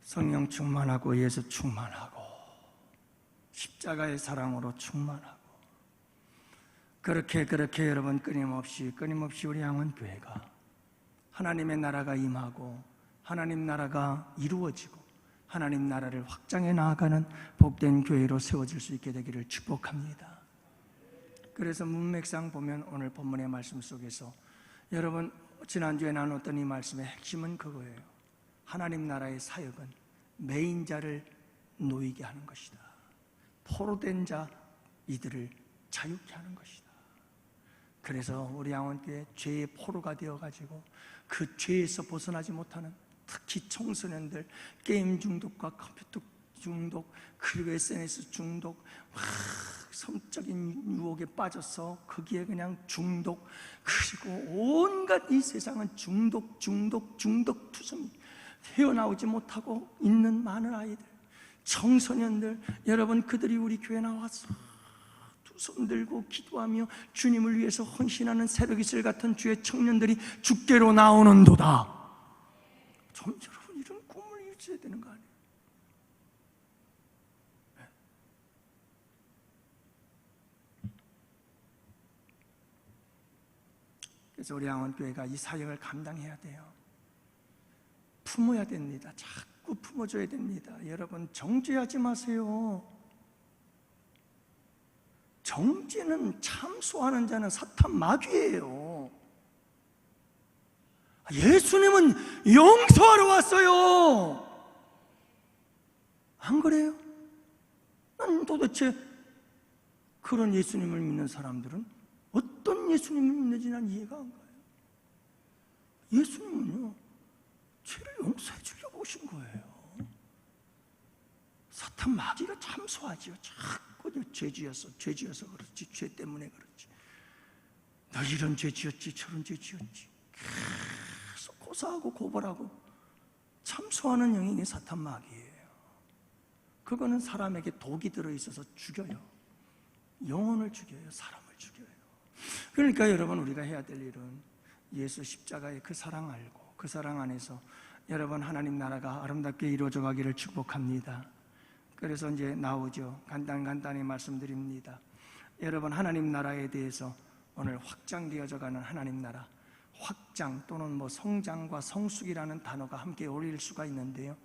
성령 충만하고 예수 충만하고 십자가의 사랑으로 충만하고 그렇게 여러분 끊임없이 우리 양원교회가 하나님의 나라가 임하고 하나님 나라가 이루어지고 하나님 나라를 확장해 나아가는 복된 교회로 세워질 수 있게 되기를 축복합니다. 그래서 문맥상 보면 오늘 본문의 말씀 속에서 여러분, 지난주에 나눴던 이 말씀의 핵심은 그거예요. 하나님 나라의 사역은 매인자를 놓이게 하는 것이다. 포로된 자 이들을 자유케 하는 것이다. 그래서 우리 양원교회 죄의 포로가 되어가지고 그 죄에서 벗어나지 못하는, 특히 청소년들 게임 중독과 컴퓨터 중독, 그리고 SNS 중독, 성적인 유혹에 빠져서 거기에 그냥 중독, 그리고 온갖 이 세상은 중독 투성이 헤어나오지 못하고 있는 많은 아이들, 청소년들, 여러분, 그들이 우리 교회 나와서 두 손 들고 기도하며 주님을 위해서 헌신하는 새벽 이슬 같은 주의 청년들이 주께로 나오는도다. 좀 여러분, 이런 꿈을 이루어야 되는 거 아니에요? 그래서 우리 양원교회가 이 사역을 감당해야 돼요. 품어야 됩니다. 자꾸 품어줘야 됩니다. 여러분, 정죄하지 마세요. 정죄는 참소하는 자는 사탄 마귀예요. 예수님은 용서하러 왔어요. 안 그래요? 난 도대체 그런 예수님을 믿는 사람들은 어떤 예수님을 믿는지 난 이해가 안 가요. 예수님은요, 죄를 용서해 주려고 오신 거예요. 사탄 마귀가 참소하지요. 자꾸 죄지어서 그렇지, 죄 때문에 그렇지, 너 이런 죄 지었지, 저런 죄 지었지, 계속 고사하고 고발하고 참소하는 영이 사탄 마귀예요. 그거는 사람에게 독이 들어있어서 죽여요. 영혼을 죽여요. 사람을 죽여요. 그러니까 여러분, 우리가 해야 될 일은 예수 십자가의 그 사랑 알고 그 사랑 안에서 여러분, 하나님 나라가 아름답게 이루어져 가기를 축복합니다. 그래서 이제 나오죠. 간단히 말씀드립니다. 여러분, 하나님 나라에 대해서 오늘 확장되어져 가는 하나님 나라, 확장 또는 성장과 성숙이라는 단어가 함께 어울릴 수가 있는데요,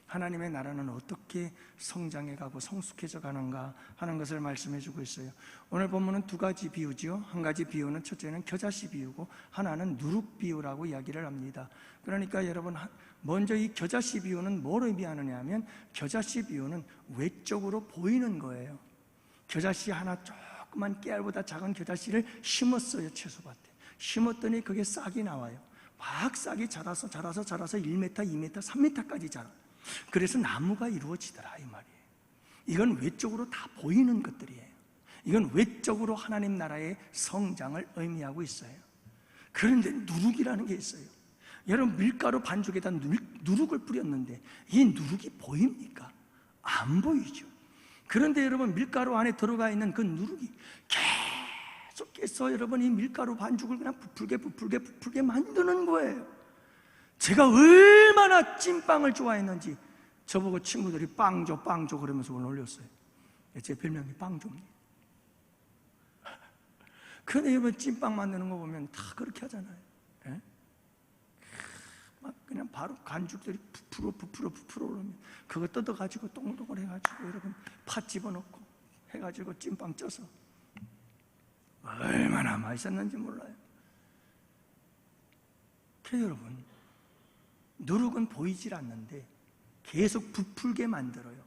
하나님의 나라는 어떻게 성장해가고 성숙해져 가는가 하는 것을 말씀해 주고 있어요. 오늘 본문은 두 가지 비유죠. 한 가지 비유는, 첫째는 겨자씨 비유고 하나는 누룩 비유라고 이야기를 합니다. 그러니까 여러분, 먼저 이 겨자씨 비유는 뭘 의미하느냐 하면, 겨자씨 비유는 외적으로 보이는 거예요. 겨자씨 하나, 조그만 깨알보다 작은 겨자씨를 심었어요. 채소밭에 심었더니 그게 싹이 나와요. 막 싹이 자라서 1m, 2m, 3m까지 자라. 그래서 나무가 이루어지더라, 이 말이에요. 이건 외적으로 다 보이는 것들이에요. 이건 외적으로 하나님 나라의 성장을 의미하고 있어요. 그런데 누룩이라는 게 있어요. 여러분, 밀가루 반죽에다 누룩을 뿌렸는데 이 누룩이 보입니까? 안 보이죠. 그런데 여러분, 밀가루 안에 들어가 있는 그 누룩이 계속해서 여러분, 이 밀가루 반죽을 그냥 부풀게 만드는 거예요. 제가 얼마나 찐빵을 좋아했는지 저보고 친구들이 빵 줘 그러면서 오늘 올렸어요. 제 별명이 빵조입니다. 그런데 여러분, 찐빵 만드는 거 보면 다 그렇게 하잖아요. 예? 막 그냥 바로 간죽들이 부풀어 오르면 그거 뜯어가지고 동동을 해가지고 여러분, 팥 집어넣고 해가지고 찐빵 쪄서 얼마나 맛있었는지 몰라요. 그래서 여러분, 누룩은 보이질 않는데 계속 부풀게 만들어요.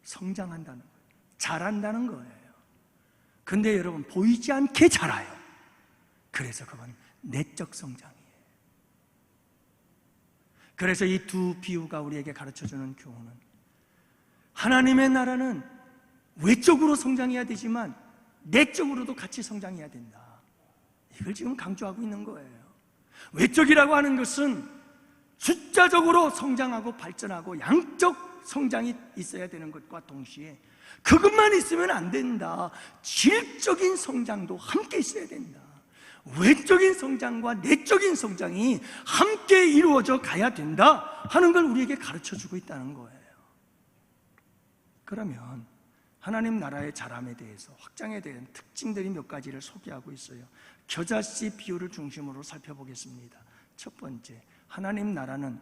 성장한다는 거예요. 자란다는 거예요. 근데 여러분, 보이지 않게 자라요. 그래서 그건 내적 성장이에요. 그래서 이 두 비유가 우리에게 가르쳐주는 교훈은, 하나님의 나라는 외적으로 성장해야 되지만 내적으로도 같이 성장해야 된다. 이걸 지금 강조하고 있는 거예요. 외적이라고 하는 것은 숫자적으로 성장하고 발전하고 양적 성장이 있어야 되는 것과 동시에 그것만 있으면 안 된다. 질적인 성장도 함께 있어야 된다. 외적인 성장과 내적인 성장이 함께 이루어져 가야 된다 하는 걸 우리에게 가르쳐주고 있다는 거예요. 그러면 하나님 나라의 자람에 대해서, 확장에 대한 특징들이 몇 가지를 소개하고 있어요. 겨자씨 비유를 중심으로 살펴보겠습니다. 첫 번째, 하나님 나라는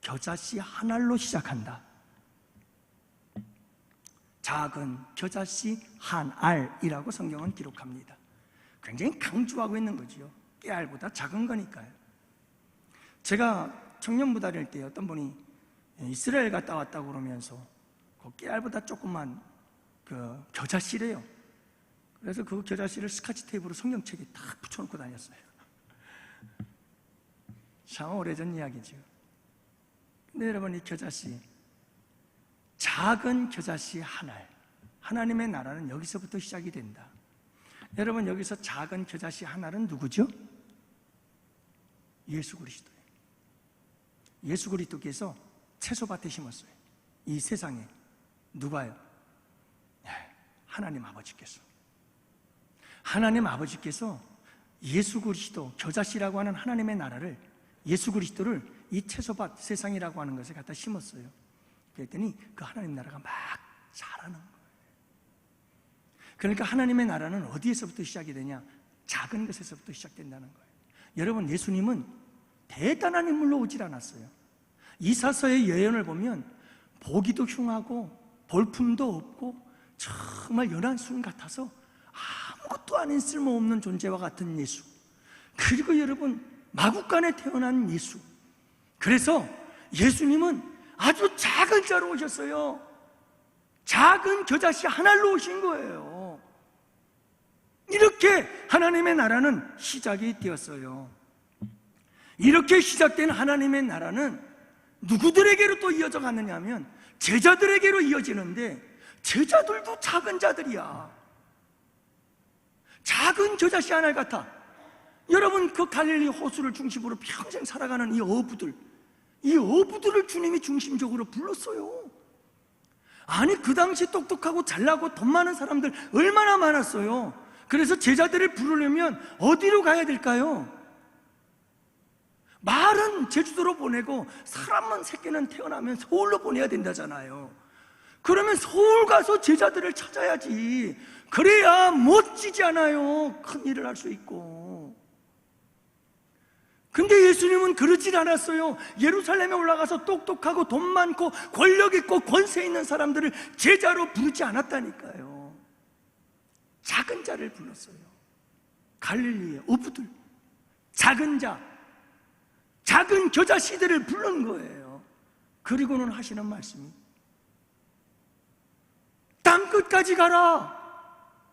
겨자씨 한 알로 시작한다. 작은 겨자씨 한 알이라고 성경은 기록합니다. 굉장히 강조하고 있는 거죠. 깨알보다 작은 거니까요. 제가 청년부 다닐 때 어떤 분이 이스라엘 갔다 왔다고 그러면서 그 깨알보다 조그만 그 겨자씨래요. 그래서 그 겨자씨를 스카치 테이프로 성경책에 딱 붙여놓고 다녔어요. 참 오래전 이야기죠. 근데 여러분, 이 겨자씨, 작은 겨자씨 한 알, 하나님의 나라는 여기서부터 시작이 된다. 여러분, 여기서 작은 겨자씨 한 알은 누구죠? 예수 그리스도예요. 예수 그리스도께서 채소밭에 심었어요. 이 세상에. 누가요? 하나님 아버지께서. 하나님 아버지께서 예수 그리스도, 겨자씨라고 하는 하나님의 나라를, 예수 그리스도를 이 채소밭, 세상이라고 하는 것에 갖다 심었어요. 그랬더니 그 하나님 나라가 막 자라는 거예요. 그러니까 하나님의 나라는 어디에서부터 시작이 되냐? 작은 것에서부터 시작된다는 거예요. 여러분, 예수님은 대단한 인물로 오질 않았어요. 이사서의 예언을 보면 보기도 흉하고 볼품도 없고 정말 연한 순 같아서 아무것도 아닌 쓸모없는 존재와 같은 예수, 그리고 여러분, 마국간에 태어난 예수. 그래서 예수님은 아주 작은 자로 오셨어요. 작은 겨자씨 한 알로 오신 거예요. 이렇게 하나님의 나라는 시작이 되었어요. 이렇게 시작된 하나님의 나라는 누구들에게로 또 이어져 갔느냐 하면 제자들에게로 이어지는데, 제자들도 작은 자들이야. 작은 겨자씨 한 알 같아. 여러분, 그 갈릴리 호수를 중심으로 평생 살아가는 이 어부들을 주님이 중심적으로 불렀어요. 아니, 그 당시 똑똑하고 잘나고 돈 많은 사람들 얼마나 많았어요. 그래서 제자들을 부르려면 어디로 가야 될까요? 말은 제주도로 보내고 사람만 새끼는 태어나면 서울로 보내야 된다잖아요. 그러면 서울 가서 제자들을 찾아야지. 그래야 멋지지 않아요? 큰 일을 할 수 있고. 근데 예수님은 그러질 않았어요. 예루살렘에 올라가서 똑똑하고 돈 많고 권력 있고 권세 있는 사람들을 제자로 부르지 않았다니까요. 작은 자를 불렀어요. 갈릴리의 어부들, 작은 자, 작은 겨자씨들을 부른 거예요. 그리고는 하시는 말씀이, 땅 끝까지 가라,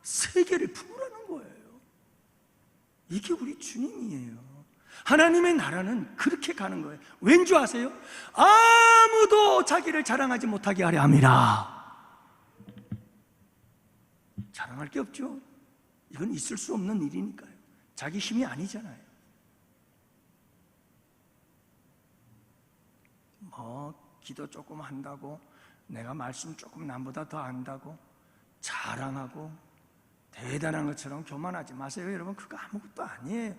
세계를 품으라는 거예요. 이게 우리 주님이에요. 하나님의 나라는 그렇게 가는 거예요. 왠 줄 아세요? 아무도 자기를 자랑하지 못하게 하려 함이라. 자랑할 게 없죠. 이건 있을 수 없는 일이니까요. 자기 힘이 아니잖아요. 기도 조금 한다고, 내가 말씀 조금 남보다 더 안다고 자랑하고 대단한 것처럼 교만하지 마세요. 여러분, 그거 아무것도 아니에요.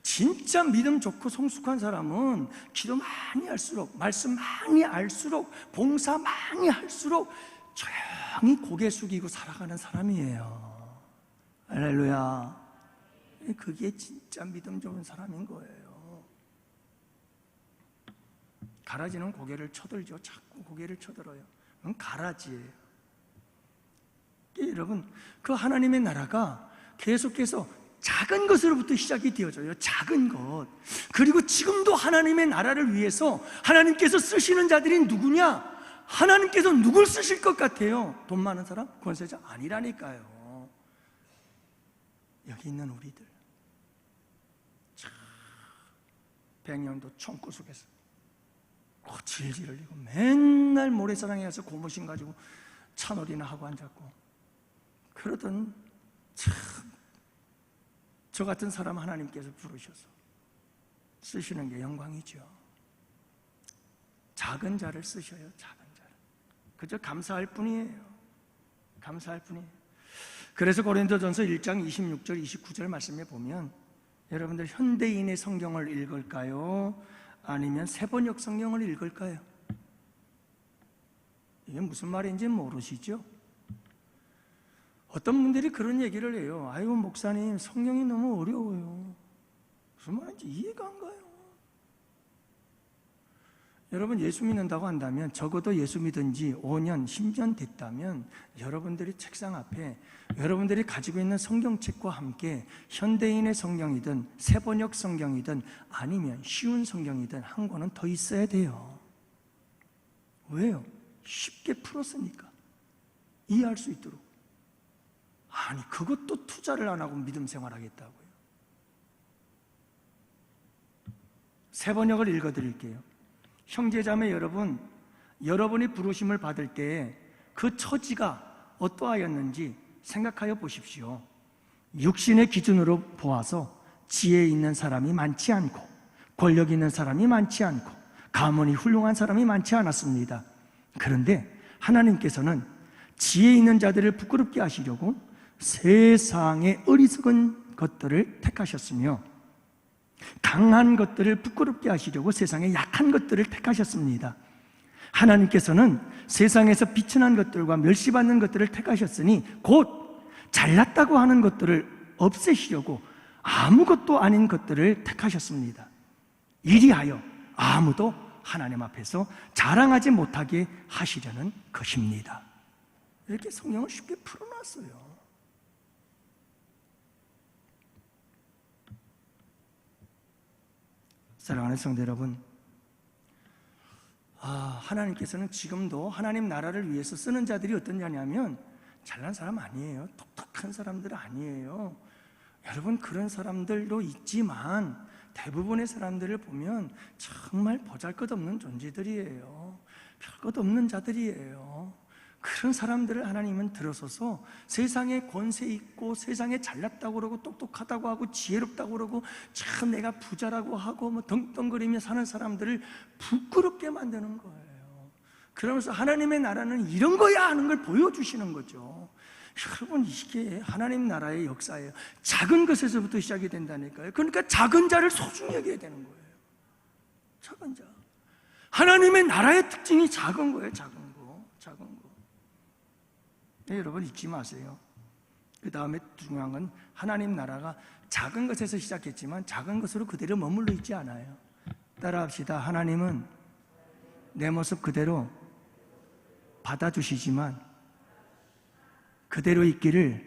진짜 믿음 좋고 성숙한 사람은 기도 많이 할수록, 말씀 많이 알수록, 봉사 많이 할수록 조용히 고개 숙이고 살아가는 사람이에요. 할렐루야. 그게 진짜 믿음 좋은 사람인 거예요. 가라지는 고개를 쳐들죠. 자꾸 고개를 쳐들어요. 그건 가라지예요. 여러분, 그 하나님의 나라가 계속해서 작은 것으로부터 시작이 되어져요. 작은 것. 그리고 지금도 하나님의 나라를 위해서 하나님께서 쓰시는 자들이 누구냐? 하나님께서 누굴 쓰실 것 같아요? 돈 많은 사람? 권세자? 아니라니까요. 여기 있는 우리들. 백년도 총구 속에서 질질 흘리고 맨날 모래사랑에 가서 고무신 가지고 차놀이나 하고 앉았고, 그러던 참 저 같은 사람 하나님께서 부르셔서 쓰시는 게 영광이죠. 작은 자를 쓰셔요. 작은 자를. 그저 감사할 뿐이에요. 감사할 뿐이에요. 그래서 고린도전서 1장 26절 29절 말씀에 보면, 여러분들 현대인의 성경을 읽을까요? 아니면 세번역 성경을 읽을까요? 이게 무슨 말인지 모르시죠? 어떤 분들이 그런 얘기를 해요. 아이고 목사님, 성경이 너무 어려워요. 무슨 말인지 이해가 안 가요. 여러분, 예수 믿는다고 한다면 적어도 예수 믿은 지 5년, 10년 됐다면 여러분들이 책상 앞에 여러분들이 가지고 있는 성경책과 함께 현대인의 성경이든 세번역 성경이든 아니면 쉬운 성경이든 한 권은 더 있어야 돼요. 왜요? 쉽게 풀었으니까. 이해할 수 있도록. 아니, 그것도 투자를 안 하고 믿음 생활하겠다고요. 세번역을 읽어드릴게요. 형제자매 여러분, 여러분이 부르심을 받을 때 그 처지가 어떠하였는지 생각하여 보십시오. 육신의 기준으로 보아서 지혜 있는 사람이 많지 않고 권력 있는 사람이 많지 않고 가문이 훌륭한 사람이 많지 않았습니다. 그런데 하나님께서는 지혜 있는 자들을 부끄럽게 하시려고 세상의 어리석은 것들을 택하셨으며 강한 것들을 부끄럽게 하시려고 세상의 약한 것들을 택하셨습니다. 하나님께서는 세상에서 비천한 것들과 멸시받는 것들을 택하셨으니 곧 잘났다고 하는 것들을 없애시려고 아무것도 아닌 것들을 택하셨습니다. 이리하여 아무도 하나님 앞에서 자랑하지 못하게 하시려는 것입니다. 이렇게 성경을 쉽게 풀어놨어요. 사랑하는 성도 여러분, 하나님께서는 지금도 하나님 나라를 위해서 쓰는 자들이 어떤 자냐면 잘난 사람 아니에요. 똑똑한 사람들 아니에요. 여러분, 그런 사람들도 있지만 대부분의 사람들을 보면 정말 보잘것없는 존재들이에요. 별것 없는 자들이에요. 그런 사람들을 하나님은 들어서서 세상에 권세 있고 세상에 잘났다고 그러고 똑똑하다고 하고 지혜롭다고 그러고 참 내가 부자라고 하고 뭐 덩덩거리며 사는 사람들을 부끄럽게 만드는 거예요. 그러면서 하나님의 나라는 이런 거야 하는 걸 보여주시는 거죠. 여러분, 이게 하나님 나라의 역사예요. 작은 것에서부터 시작이 된다니까요. 그러니까 작은 자를 소중히 여겨야 되는 거예요. 작은 자. 하나님의 나라의 특징이 작은 거예요. 작은 거. 작은 거. 네, 여러분 잊지 마세요. 그 다음에 중요한 건 하나님 나라가 작은 것에서 시작했지만 작은 것으로 그대로 머물러 있지 않아요. 따라합시다. 하나님은 내 모습 그대로 받아주시지만 그대로 있기를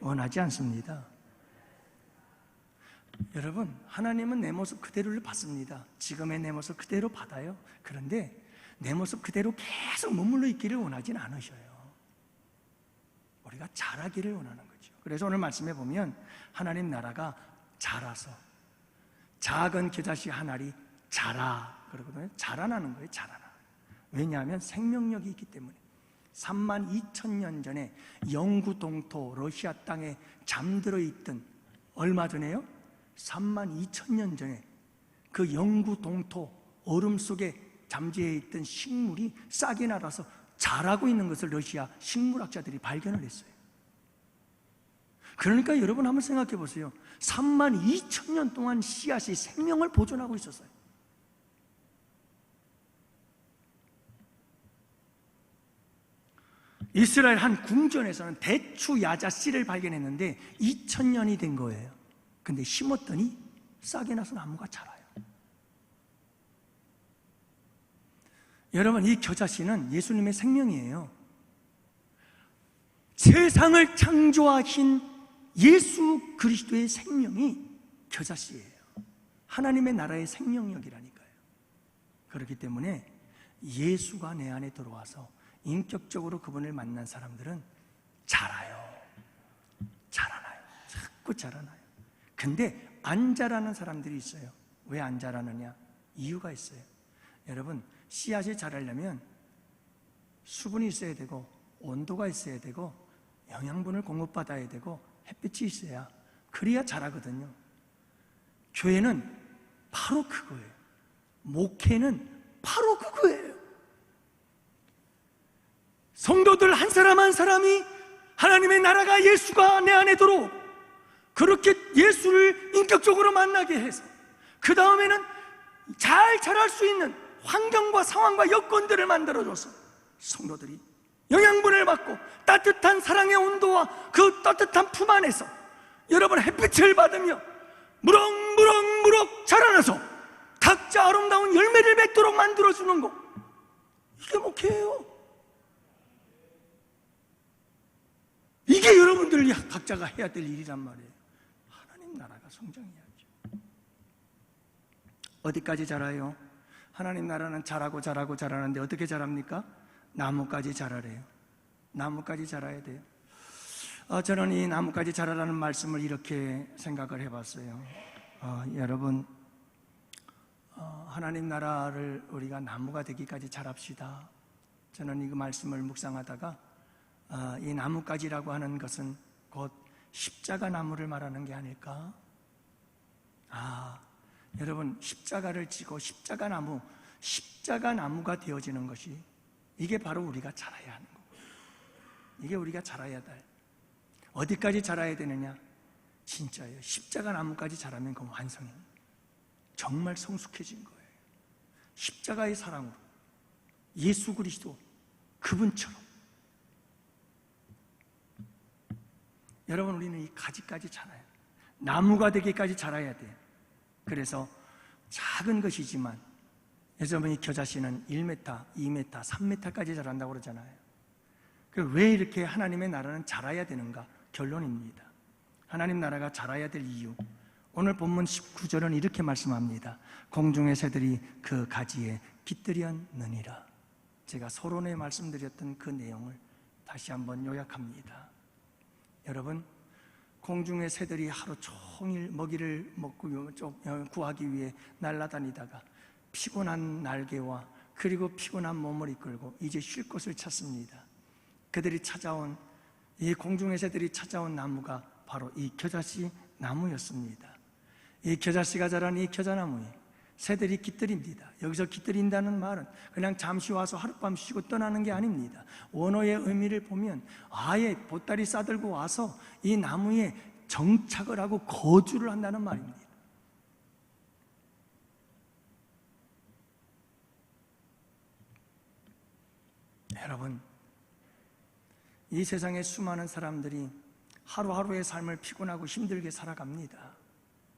원하지 않습니다. 여러분, 하나님은 내 모습 그대로를 받습니다. 지금의 내 모습 그대로 받아요. 그런데 내 모습 그대로 계속 머물러 있기를 원하지는 않으셔요. 우리가 자라기를 원하는 거죠. 그래서 오늘 말씀해 보면 하나님 나라가 자라서 작은 겨자씨 한 알이 자라 그러거든요. 자라나는 거예요. 자라나. 왜냐하면 생명력이 있기 때문에. 32,000년 전에 영구 동토 러시아 땅에 잠들어 있던, 얼마 전에요? 32,000년 전에 그 영구 동토 얼음 속에 잠재해 있던 식물이 싹이 나라서 자라고 있는 것을 러시아 식물학자들이 발견을 했어요. 그러니까 여러분 한번 생각해 보세요. 32,000년 동안 씨앗이 생명을 보존하고 있었어요. 이스라엘 한 궁전에서는 대추 야자 씨를 발견했는데 2,000년이 된 거예요. 근데 심었더니 싹이 나서 나무가 자라요. 여러분, 이 겨자씨는 예수님의 생명이에요. 세상을 창조하신 예수 그리스도의 생명이 겨자씨예요. 하나님의 나라의 생명력이라니까요. 그렇기 때문에 예수가 내 안에 들어와서 인격적으로 그분을 만난 사람들은 자라요. 자라나요. 자꾸 자라나요. 근데 안 자라는 사람들이 있어요. 왜 안 자라느냐? 이유가 있어요. 여러분, 씨앗이 자라려면 수분이 있어야 되고 온도가 있어야 되고 영양분을 공급받아야 되고 햇빛이 있어야, 그래야 자라거든요. 교회는 바로 그거예요. 목회는 바로 그거예요. 성도들 한 사람 한 사람이 하나님의 나라가, 예수가 내 안에 들어오고 그렇게 예수를 인격적으로 만나게 해서 그 다음에는 잘 자랄 수 있는 환경과 상황과 여건들을 만들어줘서 성도들이 영양분을 받고 따뜻한 사랑의 온도와 그 따뜻한 품 안에서 여러분 햇빛을 받으며 무럭무럭무럭 자라나서 각자 아름다운 열매를 맺도록 만들어주는 것, 이게 목회예요. 이게 여러분들 각자가 해야 될 일이란 말이에요. 하나님 나라가 성장해야죠. 어디까지 자라요? 하나님 나라는 자라는데 어떻게 자랍니까? 나무까지 자라래요. 나무까지 자라야 돼요. 저는 이 나무까지 자라라는 말씀을 이렇게 생각을 해봤어요. 여러분, 하나님 나라를 우리가 나무가 되기까지 자랍시다. 저는 이 말씀을 묵상하다가 이 나무까지라고 하는 것은 곧 십자가 나무를 말하는 게 아닐까? 여러분, 십자가를 지고 십자가 나무가 되어지는 것이, 이게 바로 우리가 자라야 하는 거고요. 이게 우리가 자라야 될, 어디까지 자라야 되느냐? 진짜예요. 십자가 나무까지 자라면 그건 완성입니다. 정말 성숙해진 거예요. 십자가의 사랑으로 예수 그리스도 그분처럼. 여러분, 우리는 이 가지까지 자라야 돼요. 나무가 되기까지 자라야 돼요. 그래서 작은 것이지만, 여러분이 겨자씨는 1m, 2m, 3m까지 자란다고 그러잖아요. 왜 이렇게 하나님의 나라는 자라야 되는가? 결론입니다. 하나님 나라가 자라야 될 이유, 오늘 본문 19절은 이렇게 말씀합니다. 공중의 새들이 그 가지에 깃들였느니라. 제가 서론에 말씀드렸던 그 내용을 다시 한번 요약합니다. 여러분, 공중의 새들이 하루 종일 먹이를 먹고 구하기 위해 날아다니다가 피곤한 날개와 그리고 피곤한 몸을 이끌고 이제 쉴 곳을 찾습니다. 그들이 찾아온, 이 공중의 새들이 찾아온 나무가 바로 이 겨자씨 나무였습니다. 이 겨자씨가 자란 이 겨자나무에 새들이 깃들입니다. 여기서 깃들인다는 말은 그냥 잠시 와서 하룻밤 쉬고 떠나는 게 아닙니다. 원어의 의미를 보면 아예 보따리 싸들고 와서 이 나무에 정착을 하고 거주를 한다는 말입니다. 여러분, 이 세상에 수많은 사람들이 하루하루의 삶을 피곤하고 힘들게 살아갑니다.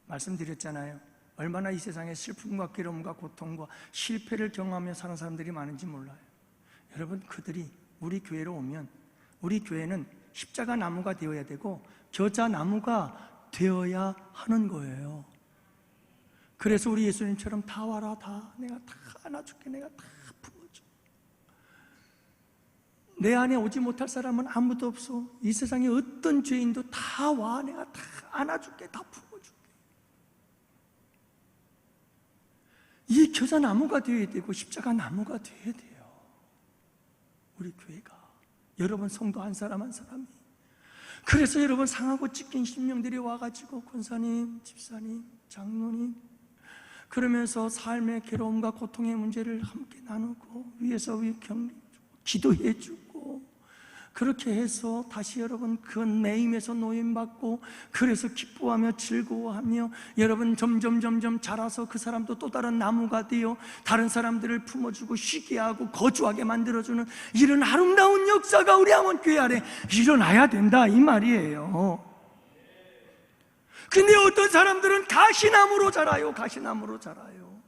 말씀드렸잖아요. 얼마나 이 세상에 슬픔과 괴로움과 고통과 실패를 경험하며 사는 사람들이 많은지 몰라요. 여러분, 그들이 우리 교회로 오면 우리 교회는 십자가 나무가 되어야 되고 겨자 나무가 되어야 하는 거예요. 그래서 우리 예수님처럼 다 와라, 다 내가 다 안아줄게, 내가 다 품어줘. 내 안에 오지 못할 사람은 아무도 없어. 이 세상에 어떤 죄인도 다 와, 내가 다 안아줄게, 다 품어줄게. 이 겨자 나무가 되어야 되고 십자가 나무가 되어야 돼요. 우리 교회가, 여러분 성도 한 사람 한 사람이. 그래서 여러분 상하고 찢긴 신명들이 와가지고 권사님, 집사님, 장로님 그러면서 삶의 괴로움과 고통의 문제를 함께 나누고 위에서 기도해주고 그렇게 해서 다시 여러분 그 매임에서 노임받고 그래서 기뻐하며 즐거워하며 여러분 점점 자라서 그 사람도 또 다른 나무가 되어 다른 사람들을 품어주고 쉬게 하고 거주하게 만들어주는 이런 아름다운 역사가 우리 함원교회 안에 일어나야 된다, 이 말이에요. 근데 어떤 사람들은 가시나무로 자라요. 가시나무로 자라요.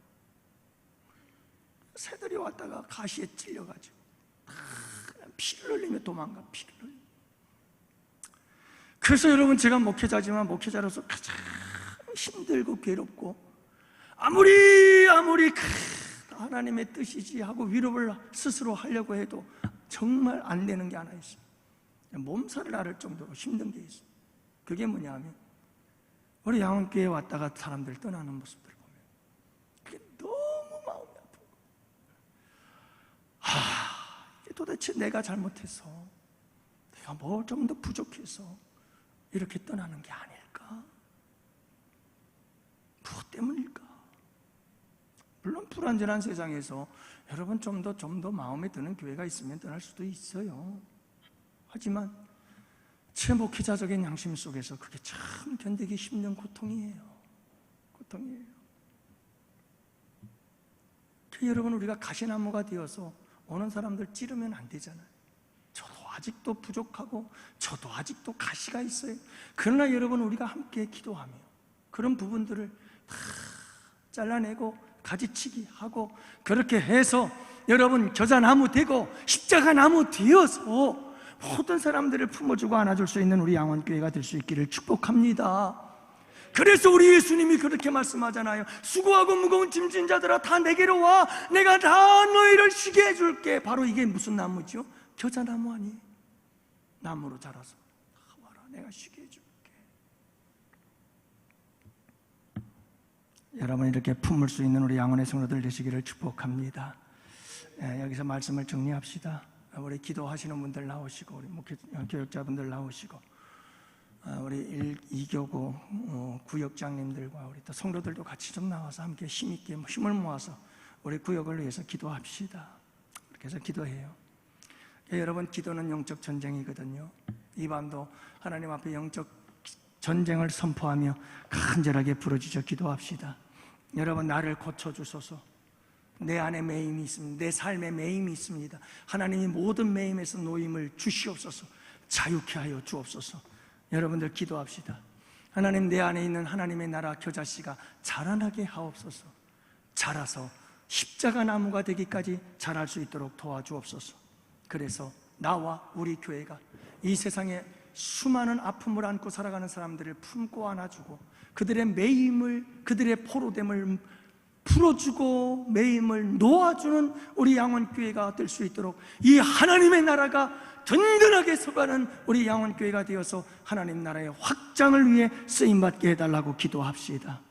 새들이 왔다가 가시에 찔려가지고 피를 흘리며 도망가. 피를 흘리며. 그래서 여러분, 제가 목회자지만 목회자로서 가장 힘들고 괴롭고 아무리 하나님의 뜻이지 하고 위로를 스스로 하려고 해도 정말 안 되는 게 하나 있어요. 몸살을 앓을 정도로 힘든 게 있어요. 그게 뭐냐 하면 우리 양원교회에 왔다가 사람들 떠나는 모습들을 보면 도대체 내가 잘못해서, 내가 뭐 좀 더 부족해서 이렇게 떠나는 게 아닐까? 무엇 때문일까? 물론 불완전한 세상에서 여러분 좀 더 마음에 드는 교회가 있으면 떠날 수도 있어요. 하지만 제 목회자적인 양심 속에서 그게 참 견디기 힘든 고통이에요. 고통이에요. 여러분, 우리가 가시나무가 되어서 오는 사람들 찌르면 안 되잖아요. 저도 아직도 부족하고 저도 아직도 가시가 있어요. 그러나 여러분, 우리가 함께 기도하며 그런 부분들을 다 잘라내고 가지치기 하고, 그렇게 해서 여러분 겨자나무 되고 십자가나무 되어서 모든 사람들을 품어주고 안아줄 수 있는 우리 양원교회가 될 수 있기를 축복합니다. 그래서 우리 예수님이 그렇게 말씀하잖아요. 수고하고 무거운 짐진 자들아 다 내게로 와, 내가 다 너희를 쉬게 해줄게. 바로 이게 무슨 나무죠? 겨자나무 아니에요? 나무로 자라서 와라, 내가 쉬게 해줄게. 여러분, 이렇게 품을 수 있는 우리 양원의 성도들 되시기를 축복합니다. 여기서 말씀을 정리합시다. 우리 기도하시는 분들 나오시고, 우리 교역자분들 나오시고, 우리 2교구 구역장님들과 우리 또 성도들도 같이 좀 나와서 함께 힘있게 힘을 모아서 우리 구역을 위해서 기도합시다. 그렇게 해서 기도해요. 여러분, 기도는 영적 전쟁이거든요. 이 밤도 하나님 앞에 영적 전쟁을 선포하며 간절하게 부르짖어 기도합시다. 여러분, 나를 고쳐주소서. 내 안에 매임이 있습니다. 내 삶에 매임이 있습니다. 하나님이 모든 매임에서 노임을 주시옵소서. 자유케 하여 주옵소서. 여러분들 기도합시다. 하나님, 내 안에 있는 하나님의 나라 겨자씨가 자라나게 하옵소서. 자라서 십자가 나무가 되기까지 자랄 수 있도록 도와주옵소서. 그래서 나와 우리 교회가 이 세상에 수많은 아픔을 안고 살아가는 사람들을 품고 안아주고, 그들의 매임을, 그들의 포로됨을 풀어주고 매임을 놓아주는 우리 양원교회가 될 수 있도록 이 하나님의 나라가 든든하게 서가는 우리 양원교회가 되어서 하나님 나라의 확장을 위해 쓰임받게 해달라고 기도합시다.